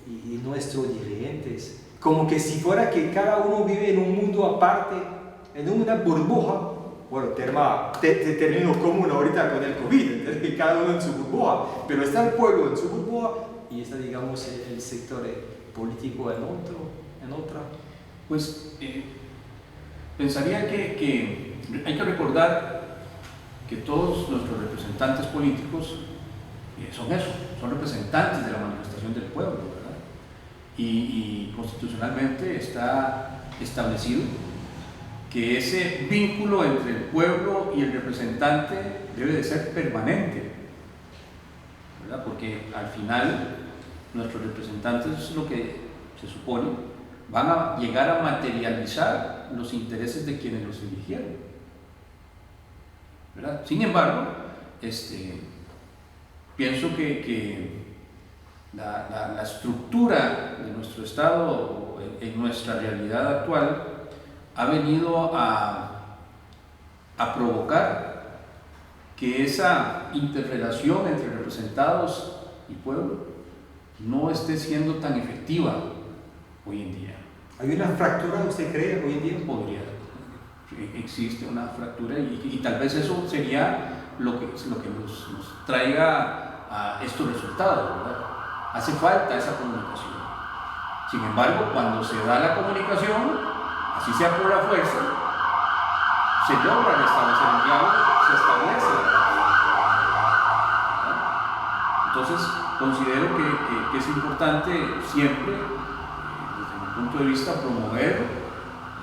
y nuestros dirigentes? Como que si fuera que cada uno vive en un mundo aparte, en una burbuja. Bueno, término común ahorita con el COVID, entonces que cada uno en su burbuja, pero está el pueblo en su burbuja y está, digamos, el sector político en otra. Pues pensaría que hay que recordar que todos nuestros representantes políticos son eso, son representantes de la manifestación del pueblo, ¿verdad? Y constitucionalmente está establecido que ese vínculo entre el pueblo y el representante debe de ser permanente, ¿verdad? Porque al final nuestros representantes, es lo que se supone, van a llegar a materializar los intereses de quienes los eligieron, ¿verdad? Sin embargo, pienso que la estructura de nuestro Estado en nuestra realidad actual ha venido a provocar que esa interrelación entre representados y pueblo no esté siendo tan efectiva hoy en día. ¿Hay una fractura, usted cree, hoy en día? Podría, existe una fractura y tal vez eso sería lo que nos traiga a estos resultados, ¿verdad? Hace falta esa comunicación. Sin embargo, cuando se da la comunicación, así sea por la fuerza, se logra restablecer el diálogo, se establece la paz. Entonces, considero que es importante siempre, desde mi punto de vista, promover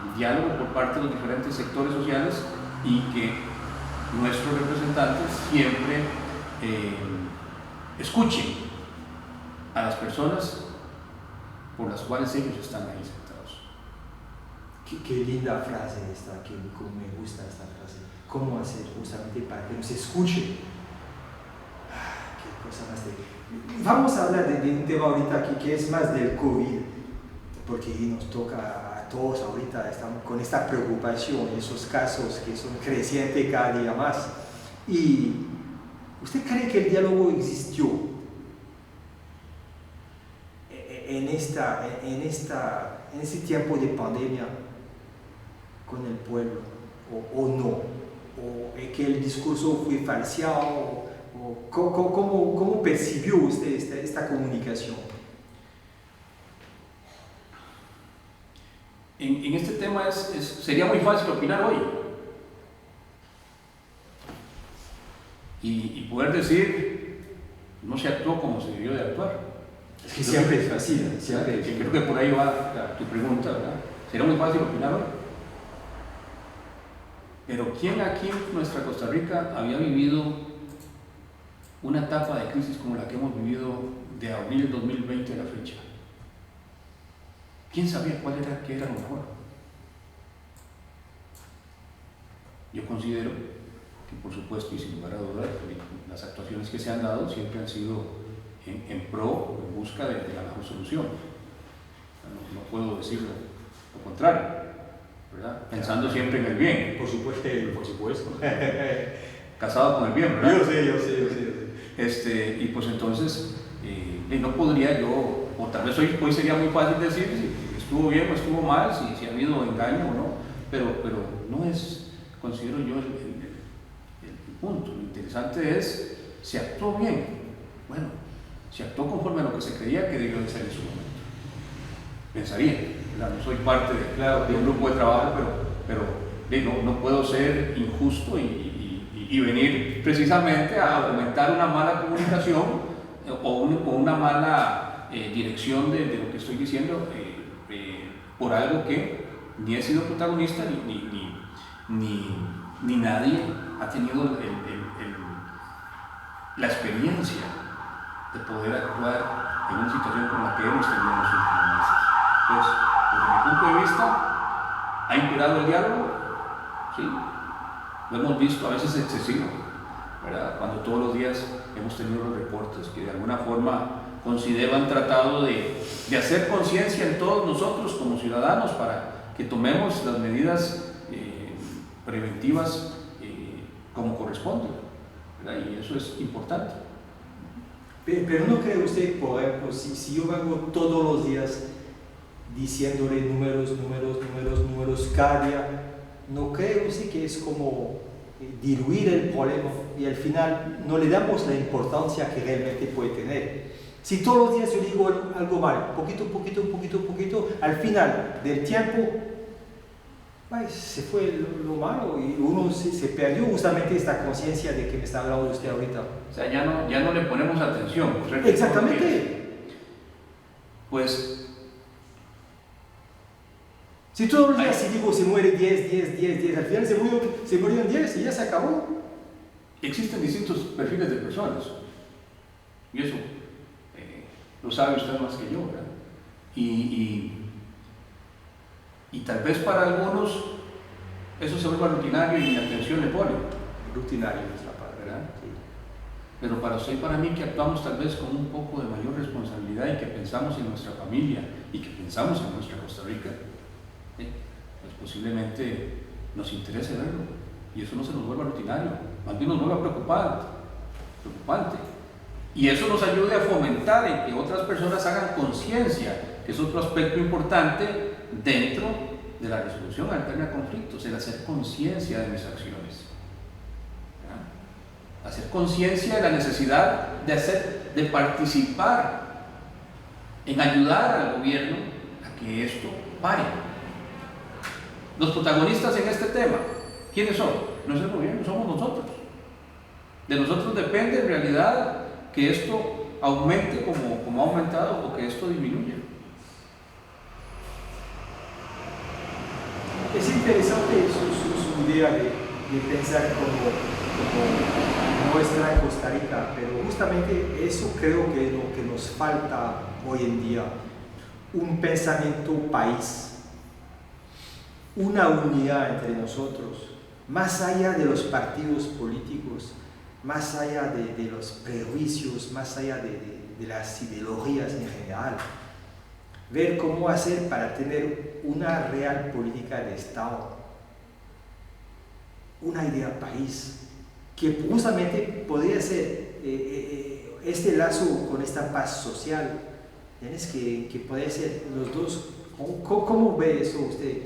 el diálogo por parte de los diferentes sectores sociales y que nuestros representantes siempre escuchen a las personas por las cuales ellos están ahí sentados. Qué linda frase esta, cómo me gusta esta frase. ¿Cómo hacer justamente para que nos escuche? Qué cosa más de... Vamos a hablar de un tema ahorita que es más del COVID, porque nos toca a todos ahorita, estamos con esta preocupación, esos casos que son crecientes cada día más. ¿Y usted cree que el diálogo existió en ese tiempo de pandemia con el pueblo, o no? ¿O que el discurso fue falseado? ¿O cómo percibió usted esta comunicación? En este tema sería muy fácil opinar hoy y poder decir no se actuó como se debió de actuar. Es que siempre es fácil, siempre. Creo que por ahí va tu pregunta, ¿verdad? Sería muy fácil opinar hoy. Pero ¿quién aquí en nuestra Costa Rica había vivido una etapa de crisis como la que hemos vivido de abril del 2020 a la fecha? ¿Quién sabía qué era lo mejor? Yo considero que, por supuesto, y sin lugar a dudas, las actuaciones que se han dado siempre han sido en pro o en busca de la mejor solución. No puedo decir lo contrario, ¿verdad? Pensando siempre en el bien. Por supuesto. Casado con el bien, ¿verdad? Yo sé. Y pues entonces, no podría yo, o tal vez hoy sería muy fácil decir si estuvo bien o estuvo mal, si ha habido engaño o no, pero no es, considero yo, el punto. Lo interesante es si actuó bien. Bueno, si actuó conforme a lo que se creía que debió de ser en su momento. Pensaría, ¿verdad? No soy parte de un grupo de trabajo, pero no puedo ser injusto y y venir precisamente a fomentar una mala comunicación o una mala dirección de lo que estoy diciendo por algo que ni he sido protagonista ni nadie ha tenido la experiencia de poder actuar en una situación como la que hemos tenido en los últimos meses. Entonces, desde mi punto de vista, ¿ha imperado el diálogo? Sí, lo hemos visto, a veces excesivo, ¿verdad? Cuando todos los días hemos tenido los reportes que de alguna forma considero han tratado de hacer conciencia en todos nosotros como ciudadanos para que tomemos las medidas preventivas como corresponde, ¿verdad? Y eso es importante. Pero ¿no cree usted, por ejemplo, si yo vengo todos los días diciéndole números cada día, ¿no cree usted que es como diluir el problema y al final no le damos la importancia que realmente puede tener? Si todos los días yo digo algo mal, poquito, al final del tiempo, se fue lo malo y uno se perdió justamente esta conciencia de que me está hablando usted ahorita. O sea, ya no le ponemos atención, ¿correcto? Exactamente. Pues, si todos los días si digo se muere 10, al final se murieron 10 y ya se acabó. Existen distintos perfiles de personas y eso lo sabe usted más que yo, ¿verdad? Y tal vez para algunos eso se vuelva rutinario y ni atención le pone. Rutinario es la palabra, ¿verdad? Sí. Pero para usted y para mí que actuamos tal vez con un poco de mayor responsabilidad y que pensamos en nuestra familia y que pensamos en nuestra Costa Rica, pues posiblemente nos interese verlo y eso no se nos vuelva rutinario, más bien nos vuelva preocupante. Y eso nos ayude a fomentar en que otras personas hagan conciencia, que es otro aspecto importante dentro de la resolución alterna a conflictos, el hacer conciencia de mis acciones. ¿verdad? Hacer conciencia de la necesidad de participar en ayudar al gobierno a que esto pare. Los protagonistas en este tema, ¿quiénes son? No es el gobierno, somos nosotros. De nosotros depende en realidad que esto aumente como ha aumentado o que esto disminuya. Es interesante su idea de pensar como nuestra Costa Rica, pero justamente eso creo que es lo que nos falta hoy en día, un pensamiento país, una unidad entre nosotros, más allá de los partidos políticos, más allá de los prejuicios, más allá de las ideologías en general. Ver cómo hacer para tener una real política de Estado, una idea país, que justamente podría ser este lazo con esta paz social, ¿tienes? Que podría ser los dos. ¿Cómo ve eso usted?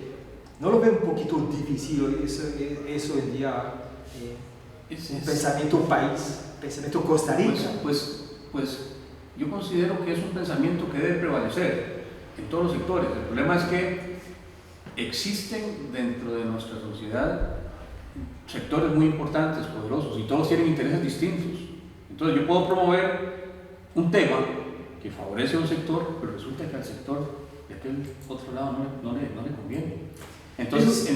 ¿No lo ve un poquito difícil eso hoy en día? Un pensamiento país, pensamiento Costa Rica. Pues yo considero que es un pensamiento que debe prevalecer en todos los sectores. El problema es que existen dentro de nuestra sociedad sectores muy importantes, poderosos, y todos tienen intereses distintos. Entonces yo puedo promover un tema que favorece a un sector, pero resulta que al sector de aquel otro lado no le conviene. Entonces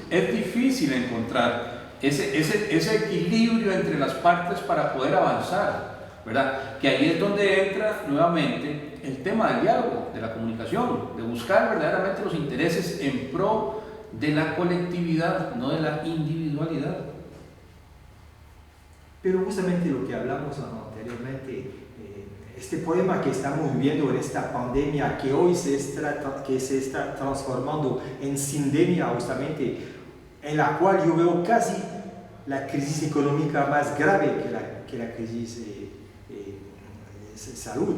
es difícil encontrar ese equilibrio entre las partes para poder avanzar, ¿verdad? Que ahí es donde entra nuevamente el tema del diálogo, de la comunicación, de buscar verdaderamente los intereses en pro de la colectividad, no de la individualidad. Pero justamente lo que hablamos anteriormente, este problema que estamos viviendo en esta pandemia, que hoy se está transformando en sindemia justamente, en la cual yo veo casi la crisis económica más grave que la crisis de salud.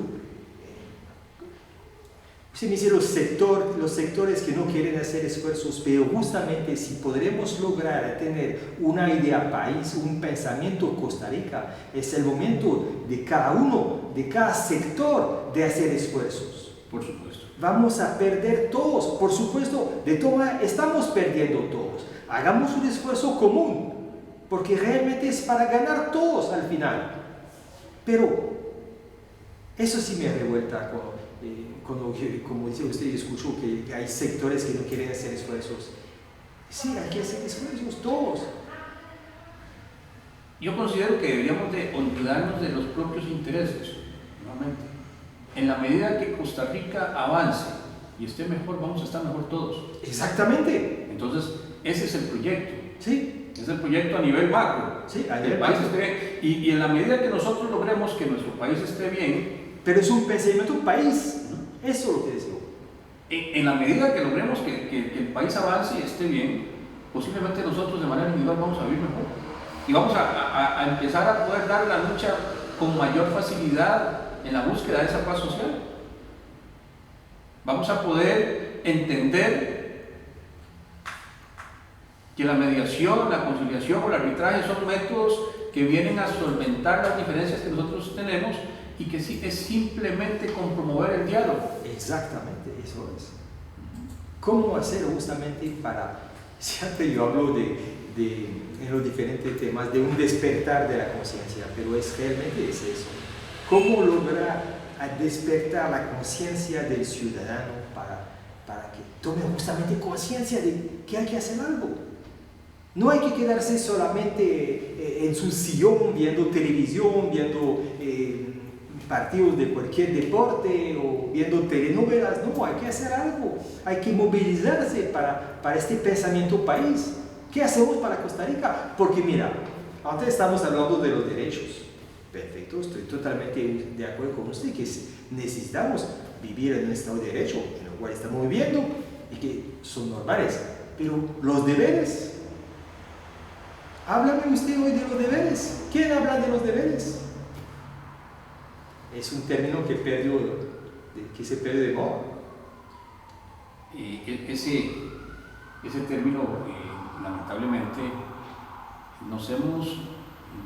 Se me dice los sectores que no quieren hacer esfuerzos, pero justamente si podremos lograr tener una idea país, un pensamiento Costa Rica, es el momento de cada uno, de cada sector, de hacer esfuerzos. Por supuesto. Vamos a perder todos, por supuesto, estamos perdiendo todos. Hagamos un esfuerzo común, porque realmente es para ganar todos al final. Pero eso sí me revuelta cuando como dice usted, escucho que hay sectores que no quieren hacer esfuerzos. Sí, hay que hacer esfuerzos todos. Yo considero que deberíamos de olvidarnos de los propios intereses, nuevamente. En la medida que Costa Rica avance y esté mejor, vamos a estar mejor todos. Exactamente. Entonces, ese es el proyecto. Sí. Es el proyecto a nivel macro. Sí, a el nivel país macro. esté bien. Y en la medida que nosotros logremos que nuestro país esté bien, pero es un pensamiento país. Eso es lo que deseo. En la medida que logremos que el país avance y esté bien, posiblemente nosotros de manera individual vamos a vivir mejor. Y vamos a empezar a poder dar la lucha con mayor facilidad en la búsqueda de esa paz social. Vamos a poder entender que la mediación, la conciliación o el arbitraje son métodos que vienen a solventar las diferencias que nosotros tenemos y que sí, es simplemente con promover el diálogo. Exactamente, eso es. ¿Cómo hacer justamente para, siempre yo hablo en los diferentes temas de un despertar de la conciencia, pero realmente es eso. ¿Cómo lograr despertar la conciencia del ciudadano para que tome justamente conciencia de que hay que hacer algo? No hay que quedarse solamente en su sillón viendo televisión, viendo partidos de cualquier deporte o viendo telenovelas. No, hay que hacer algo. Hay que movilizarse para este pensamiento país. ¿Qué hacemos para Costa Rica? Porque mira, antes estamos hablando de los derechos. Perfecto, estoy totalmente de acuerdo con usted que necesitamos vivir en un estado de derecho, en el cual estamos viviendo y que son normales. Pero los deberes, háblame usted hoy de los deberes. ¿Quién habla de los deberes? Es un término que se perdió de moda. Ese término, lamentablemente, nos hemos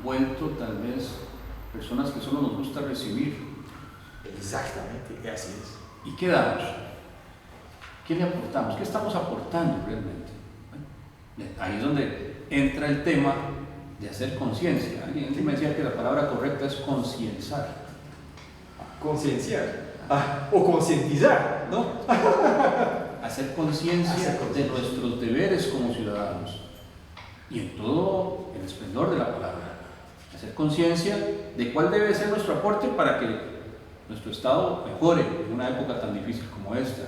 vuelto tal vez personas que solo nos gusta recibir. Exactamente, así es. ¿Y qué damos? ¿Qué le aportamos? ¿Qué estamos aportando realmente? Bueno, ahí es donde entra el tema de hacer conciencia. Alguien me decía que la palabra correcta es concienciar. Concienciar. O concientizar, ¿no? Hacer conciencia de nuestros deberes como ciudadanos. Y en todo el esplendor de la palabra. Hacer conciencia de cuál debe ser nuestro aporte para que nuestro Estado mejore en una época tan difícil como esta,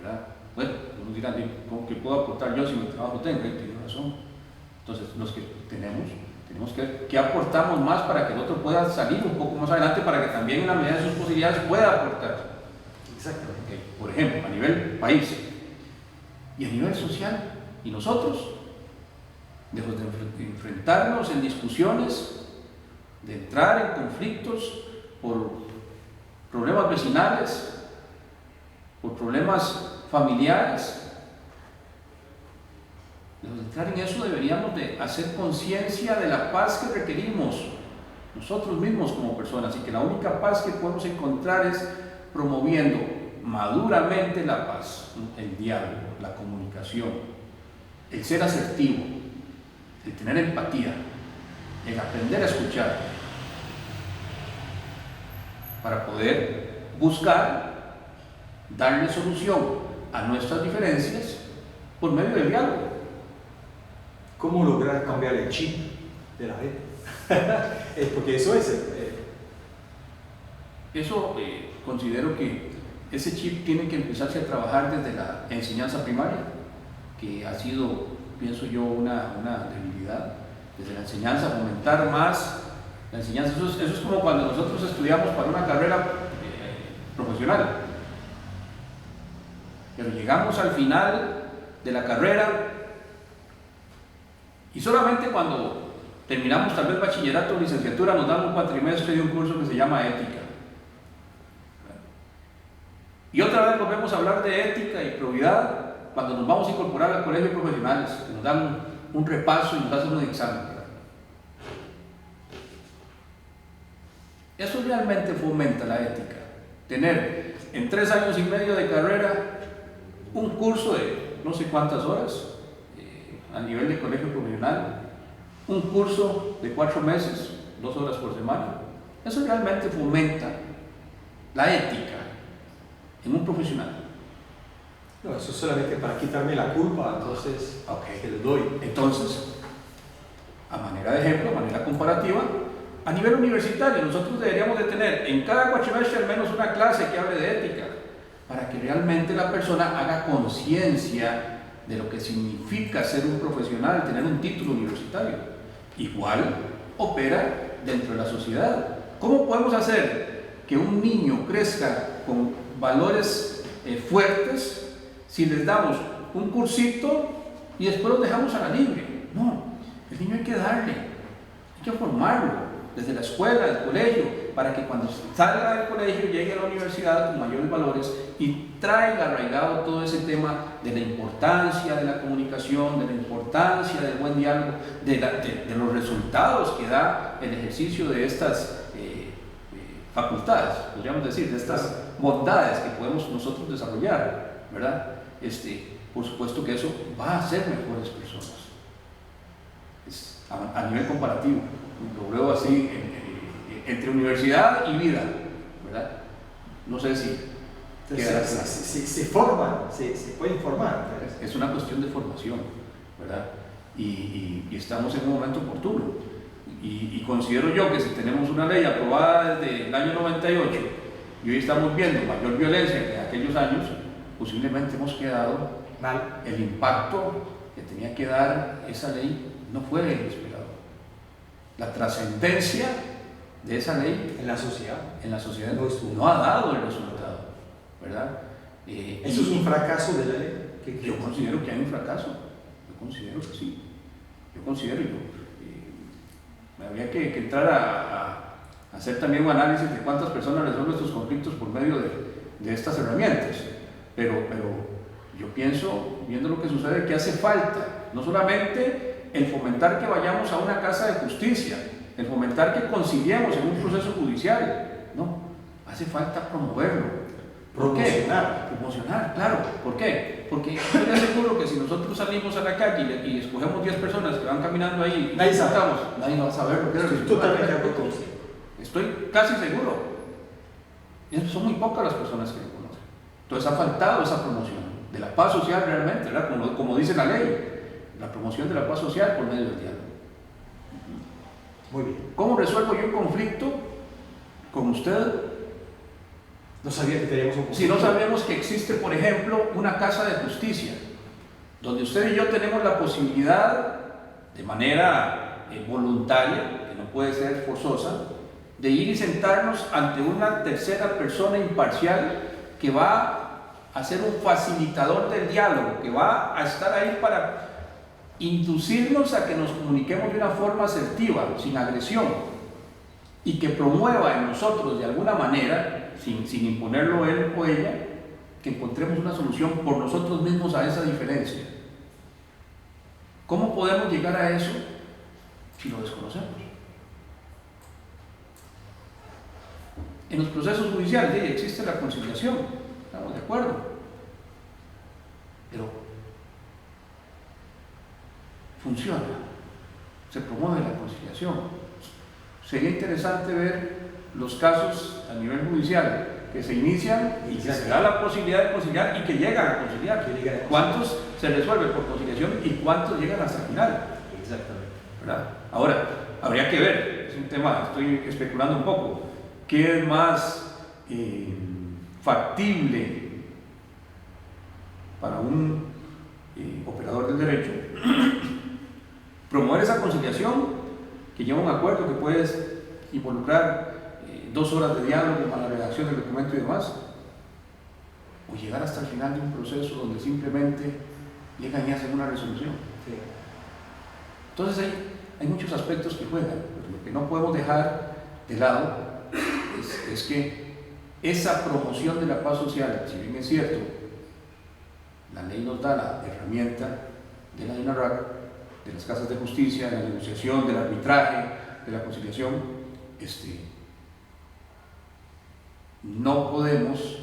¿verdad? Bueno, unos dirán, ¿cómo que puedo aportar yo si mi trabajo tengo? Tiene razón. Entonces, los que tenemos que ver qué aportamos más para que el otro pueda salir un poco más adelante, para que también en la medida de sus posibilidades pueda aportar. Exactamente. Por ejemplo, a nivel país y a nivel social. Y nosotros, lejos de enfrentarnos en discusiones, de entrar en conflictos por problemas vecinales, por problemas familiares, lejos de entrar en eso, deberíamos de hacer conciencia de la paz que requerimos nosotros mismos como personas, y que la única paz que podemos encontrar es promoviendo maduramente la paz, el diálogo, la comunicación, el ser asertivo, el tener empatía, el aprender a escuchar, para poder buscar darle solución a nuestras diferencias por medio del diálogo. ¿Cómo lograr cambiar el chip de la gente? Porque eso es. Considero que ese chip tiene que empezarse a trabajar desde la enseñanza primaria, que ha sido, pienso yo, una debilidad. Desde la enseñanza, fomentar más la enseñanza. Eso es como cuando nosotros estudiamos para una carrera profesional. Pero llegamos al final de la carrera y solamente cuando terminamos tal vez bachillerato o licenciatura nos dan un cuatrimestre de un curso que se llama ética. Y otra vez volvemos a hablar de ética y probidad cuando nos vamos a incorporar al colegio de profesionales, que nos dan un repaso y nos hacen un examen. Eso realmente fomenta la ética. Tener en 3 años y medio de carrera un curso de no sé cuántas horas a nivel de colegio profesional, un curso de 4 meses, 2 horas por semana. Eso realmente fomenta la ética en un profesional. No, eso es solamente para quitarme la culpa, entonces se lo doy. Entonces, a manera de ejemplo, a manera comparativa, a nivel universitario nosotros deberíamos de tener en cada cuatrimestre al menos una clase que hable de ética, para que realmente la persona haga conciencia de lo que significa ser un profesional, tener un título universitario. Igual opera dentro de la sociedad. ¿Cómo podemos hacer que un niño crezca con valores fuertes si les damos un cursito y después los dejamos a la libre? No, el niño hay que darle, hay que formarlo desde la escuela, del colegio, para que cuando salga del colegio llegue a la universidad con mayores valores y traiga arraigado todo ese tema de la importancia de la comunicación, de la importancia del buen diálogo, de los resultados que da el ejercicio de estas facultades, podríamos decir, de estas bondades que podemos nosotros desarrollar, ¿verdad? Por supuesto que eso va a hacer mejores personas. A nivel comparativo, lo veo así entre universidad y vida, ¿verdad? No sé si se forman, se pueden formar. Es una cuestión de formación, ¿verdad? Y estamos en un momento oportuno. Y considero yo que si tenemos una ley aprobada desde el año 98 y hoy estamos viendo mayor violencia que en aquellos años, posiblemente hemos quedado mal. El impacto que tenía que dar esa ley no fue el esperado. La trascendencia de esa ley en la sociedad no ha dado el resultado, ¿verdad? ¿Eso es un fracaso de la ley? Yo considero que hay un fracaso. Yo considero que sí. Habría que entrar a hacer también un análisis de cuántas personas resuelven estos conflictos por medio de estas herramientas. Pero yo pienso, viendo lo que sucede, que hace falta no solamente el fomentar que vayamos a una casa de justicia, el fomentar que conciliemos en un proceso judicial, no, hace falta promoverlo. ¿Por qué? Promocionar, claro. ¿Por qué? Porque yo les aseguro que si nosotros salimos a la calle y escogemos 10 personas que van caminando ahí, nadie va a saber lo que es. Totalmente de acuerdo. Estoy casi seguro. Y son muy pocas las personas que lo conocen. Entonces ha faltado esa promoción de la paz social realmente, ¿verdad? Como dice la ley, la promoción de la paz social por medio del diálogo. Muy bien. ¿Cómo resuelvo yo un conflicto con usted? No sabía que teníamos un conflicto. Si no sabemos que existe, por ejemplo, una casa de justicia, donde usted y yo tenemos la posibilidad, de manera voluntaria, que no puede ser forzosa, de ir y sentarnos ante una tercera persona imparcial que va a ser un facilitador del diálogo, que va a estar ahí para inducirnos a que nos comuniquemos de una forma asertiva, sin agresión, y que promueva en nosotros de alguna manera, sin imponerlo él o ella, que encontremos una solución por nosotros mismos a esa diferencia. ¿Cómo podemos llegar a eso si lo desconocemos? En los procesos judiciales existe la conciliación, estamos de acuerdo, pero funciona, se promueve la conciliación. Sería interesante ver los casos a nivel judicial que se inician y que se da la posibilidad de conciliar y que llegan a conciliar. ¿Cuántos se resuelven por conciliación y cuántos llegan hasta el final? Exactamente. ¿Verdad? Ahora, habría que ver, es un tema, estoy especulando un poco, ¿qué es más factible para un operador del derecho? Promover esa conciliación que lleva un acuerdo que puede involucrar 2 horas de diálogo para la redacción del documento y demás, o llegar hasta el final de un proceso donde simplemente llegan y hacen una resolución. Sí. Entonces hay muchos aspectos que juegan, pero lo que no podemos dejar de lado es que esa promoción de la paz social, si bien es cierto, la ley nos da la herramienta de la DINARAC, de las casas de justicia, de la negociación, del arbitraje, de la conciliación, no podemos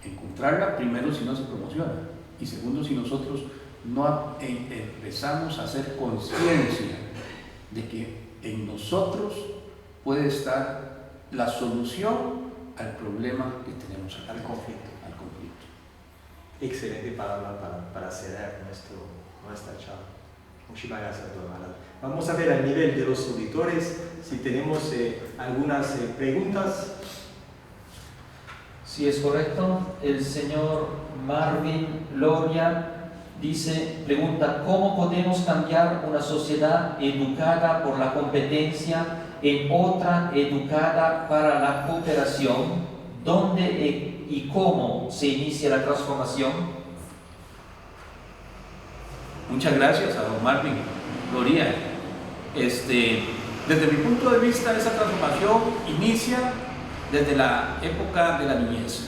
encontrarla, primero, si no se promociona, y segundo, si nosotros no empezamos a hacer conciencia de que en nosotros puede estar la solución al problema que tenemos aquí, Al conflicto. al conflicto. Excelente palabra para cerrar nuestra charla. Muchísimas gracias, doctor Marat. Vamos a ver al nivel de los auditores si tenemos algunas preguntas. Si es correcto, el señor Marvin Loria pregunta, ¿cómo podemos cambiar una sociedad educada por la competencia en otra educada para la cooperación? ¿Dónde y cómo se inicia la transformación? Muchas gracias a don Marvin Loria. Desde mi punto de vista, esa transformación inicia desde la época de la niñez,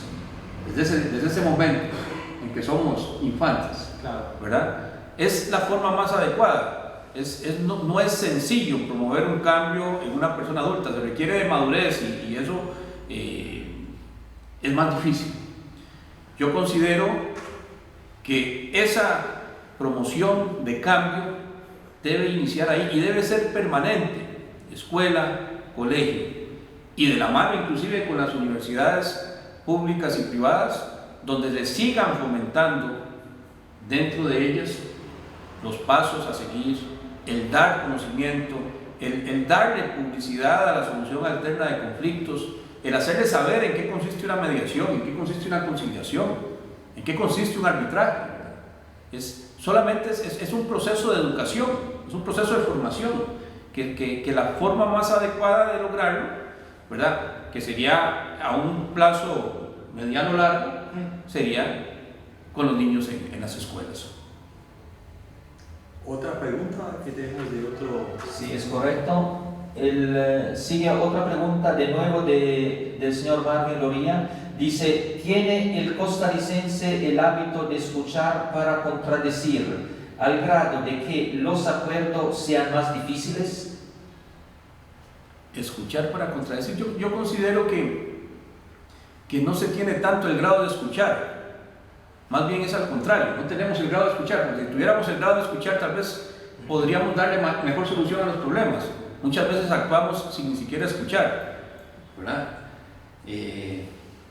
desde ese momento en que somos infantes. Claro. ¿Verdad? Es la forma más adecuada. No es sencillo promover un cambio en una persona adulta, se requiere de madurez y eso es más difícil. Yo considero que esa promoción de cambio debe iniciar ahí y debe ser permanente, escuela, colegio, y de la mano inclusive con las universidades públicas y privadas, donde se sigan fomentando dentro de ellas los pasos a seguir, el dar conocimiento, el darle publicidad a la solución alterna de conflictos, el hacerle saber en qué consiste una mediación, en qué consiste una conciliación, en qué consiste un arbitraje. Es un proceso de educación, es un proceso de formación, que la forma más adecuada de lograrlo, ¿verdad?, que sería a un plazo mediano largo, sería con los niños en las escuelas. Otra pregunta que tenemos de otro. Sí, es correcto. Sigue otra pregunta de nuevo del señor Marvin Loria. Dice, ¿tiene el costarricense el hábito de escuchar para contradecir al grado de que los acuerdos sean más difíciles? Escuchar para contradecir. Yo considero que no se tiene tanto el grado de escuchar. Más bien es al contrario, no tenemos el grado de escuchar, porque si tuviéramos el grado de escuchar tal vez podríamos darle mejor solución a los problemas. Muchas veces actuamos sin ni siquiera escuchar, ¿verdad?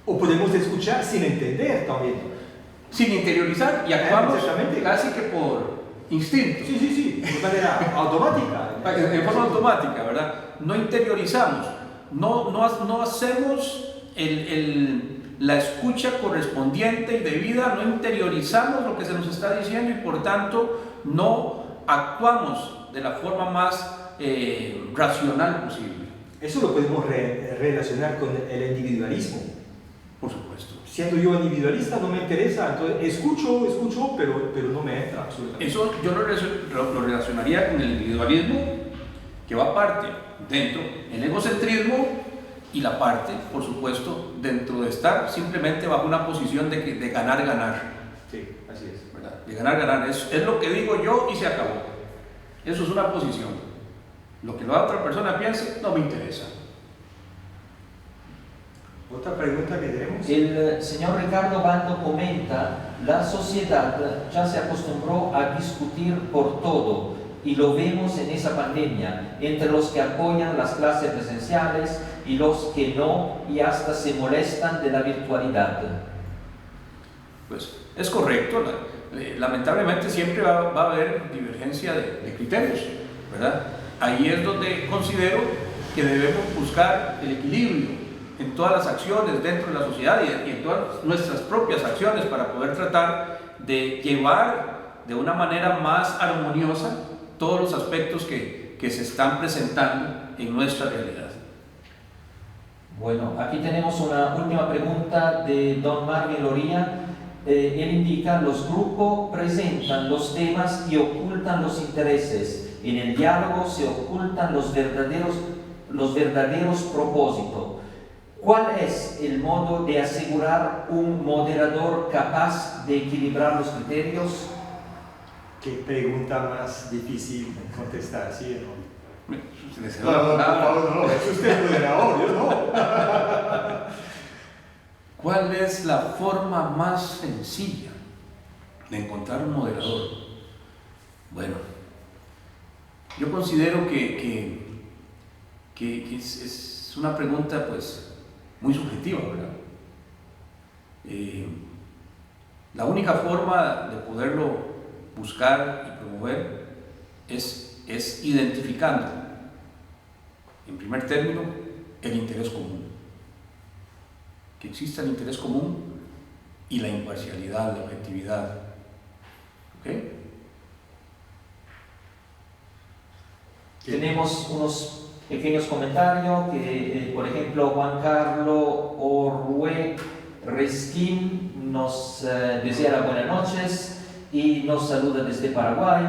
O podemos escuchar sin entender también. Sin interiorizar y actuamos Exactamente. casi que por instinto. Sí, de manera automática. En forma automática, ¿verdad? No interiorizamos, no hacemos la escucha correspondiente y debida, no interiorizamos lo que se nos está diciendo y por tanto no actuamos de la forma más racional posible. Eso lo podemos relacionar con el individualismo. Por supuesto. Siendo yo individualista no me interesa, entonces escucho, pero no me entra absolutamente. Eso yo lo relacionaría con el individualismo, que va aparte dentro el egocentrismo y la parte, por supuesto, dentro de estar simplemente bajo una posición de ganar. Sí, así es. ¿Verdad? De ganar. Es lo que digo yo y se acabó. Eso es una posición. Lo que la otra persona piense no me interesa. Otra pregunta que tenemos. El señor Ricardo Bando comenta, la sociedad ya se acostumbró a discutir por todo y lo vemos en esa pandemia, entre los que apoyan las clases presenciales y los que no, y hasta se molestan de la virtualidad. Pues es correcto, lamentablemente siempre va a haber divergencia de criterios, ¿verdad? Ahí es donde considero que debemos buscar el equilibrio en todas las acciones dentro de la sociedad y en todas nuestras propias acciones para poder tratar de llevar de una manera más armoniosa todos los aspectos que se están presentando en nuestra realidad. Bueno, aquí tenemos una última pregunta de don Marvin Loria. Él indica, los grupos presentan los temas y ocultan los intereses. En el diálogo se ocultan los verdaderos propósitos. ¿Cuál es el modo de asegurar un moderador capaz de equilibrar los criterios? Qué pregunta más difícil de contestar, ¿sí o no? Se les No, por favor, no, es usted el moderador, yo no. ¿Cuál es la forma más sencilla de encontrar un moderador? Bueno, Yo considero que es una pregunta pues muy subjetiva, ¿verdad? La única forma de poderlo buscar y promover es identificando, en primer término, el interés común. Que exista el interés común y la imparcialidad, la objetividad. ¿Ok? Tenemos unos pequeños comentarios que, por ejemplo, Juan Carlos Orue Resquín nos desea las buenas noches y nos saluda desde Paraguay.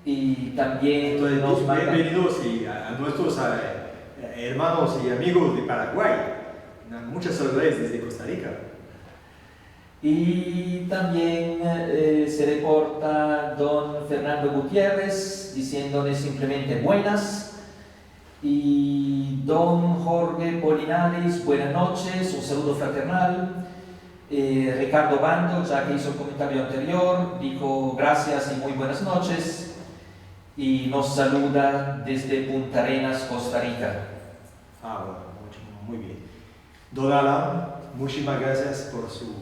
Y también Entonces, nos manda... bienvenidos a nuestros hermanos y amigos de Paraguay. Muchas saludos desde Costa Rica. Y también se reporta don Fernando Gutiérrez diciéndoles simplemente buenas. Y don Jorge Polinares, buenas noches, un saludo fraternal. Ricardo Bando, ya que hizo el comentario anterior, dijo gracias y muy buenas noches. Y nos saluda desde Punta Arenas, Costa Rica. Bueno, muy bien. Don Alan, muchísimas gracias por su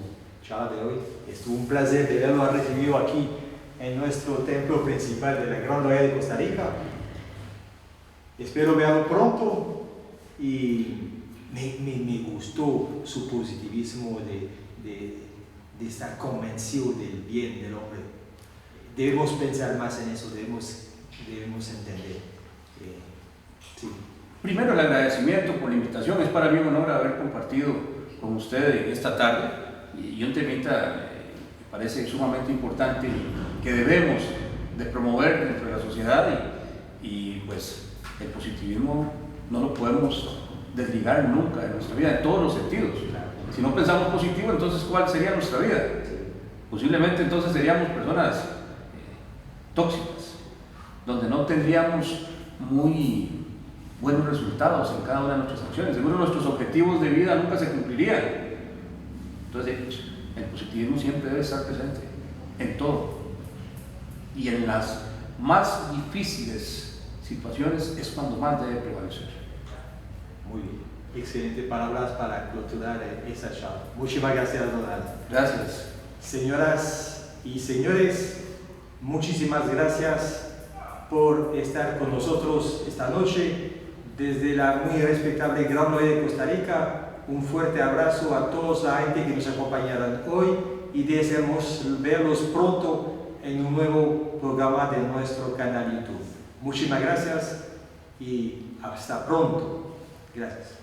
charla de hoy. Estuvo un placer de haberlo recibido aquí en nuestro templo principal de la Gran Logia de Costa Rica. Espero verlo pronto y me gustó su positivismo de estar convencido del bien del hombre. Debemos pensar más en eso, debemos entender. Sí. Primero, el agradecimiento por la invitación. Es para mí un honor haber compartido con ustedes esta tarde y un temita me parece sumamente importante que debemos de promover dentro de la sociedad y pues el positivismo no lo podemos desligar nunca de nuestra vida en todos los sentidos. Si no pensamos positivo, entonces ¿cuál sería nuestra vida? Posiblemente entonces seríamos personas tóxicas, donde no tendríamos muy buenos resultados en cada una de nuestras acciones. Seguro nuestros objetivos de vida nunca se cumplirían. Entonces, el positivismo siempre debe estar presente en todo. Y en las más difíciles situaciones es cuando más debe prevalecer. Muy bien. Excelentes palabras para clôturar esta charla. Muchísimas gracias, Donald. Gracias. Señoras y señores, muchísimas gracias por estar con nosotros esta noche desde la muy respetable Gran Logia de Costa Rica. Un fuerte abrazo a toda la gente que nos acompañaron hoy y deseamos verlos pronto en un nuevo programa de nuestro canal YouTube. Muchísimas gracias y hasta pronto. Gracias.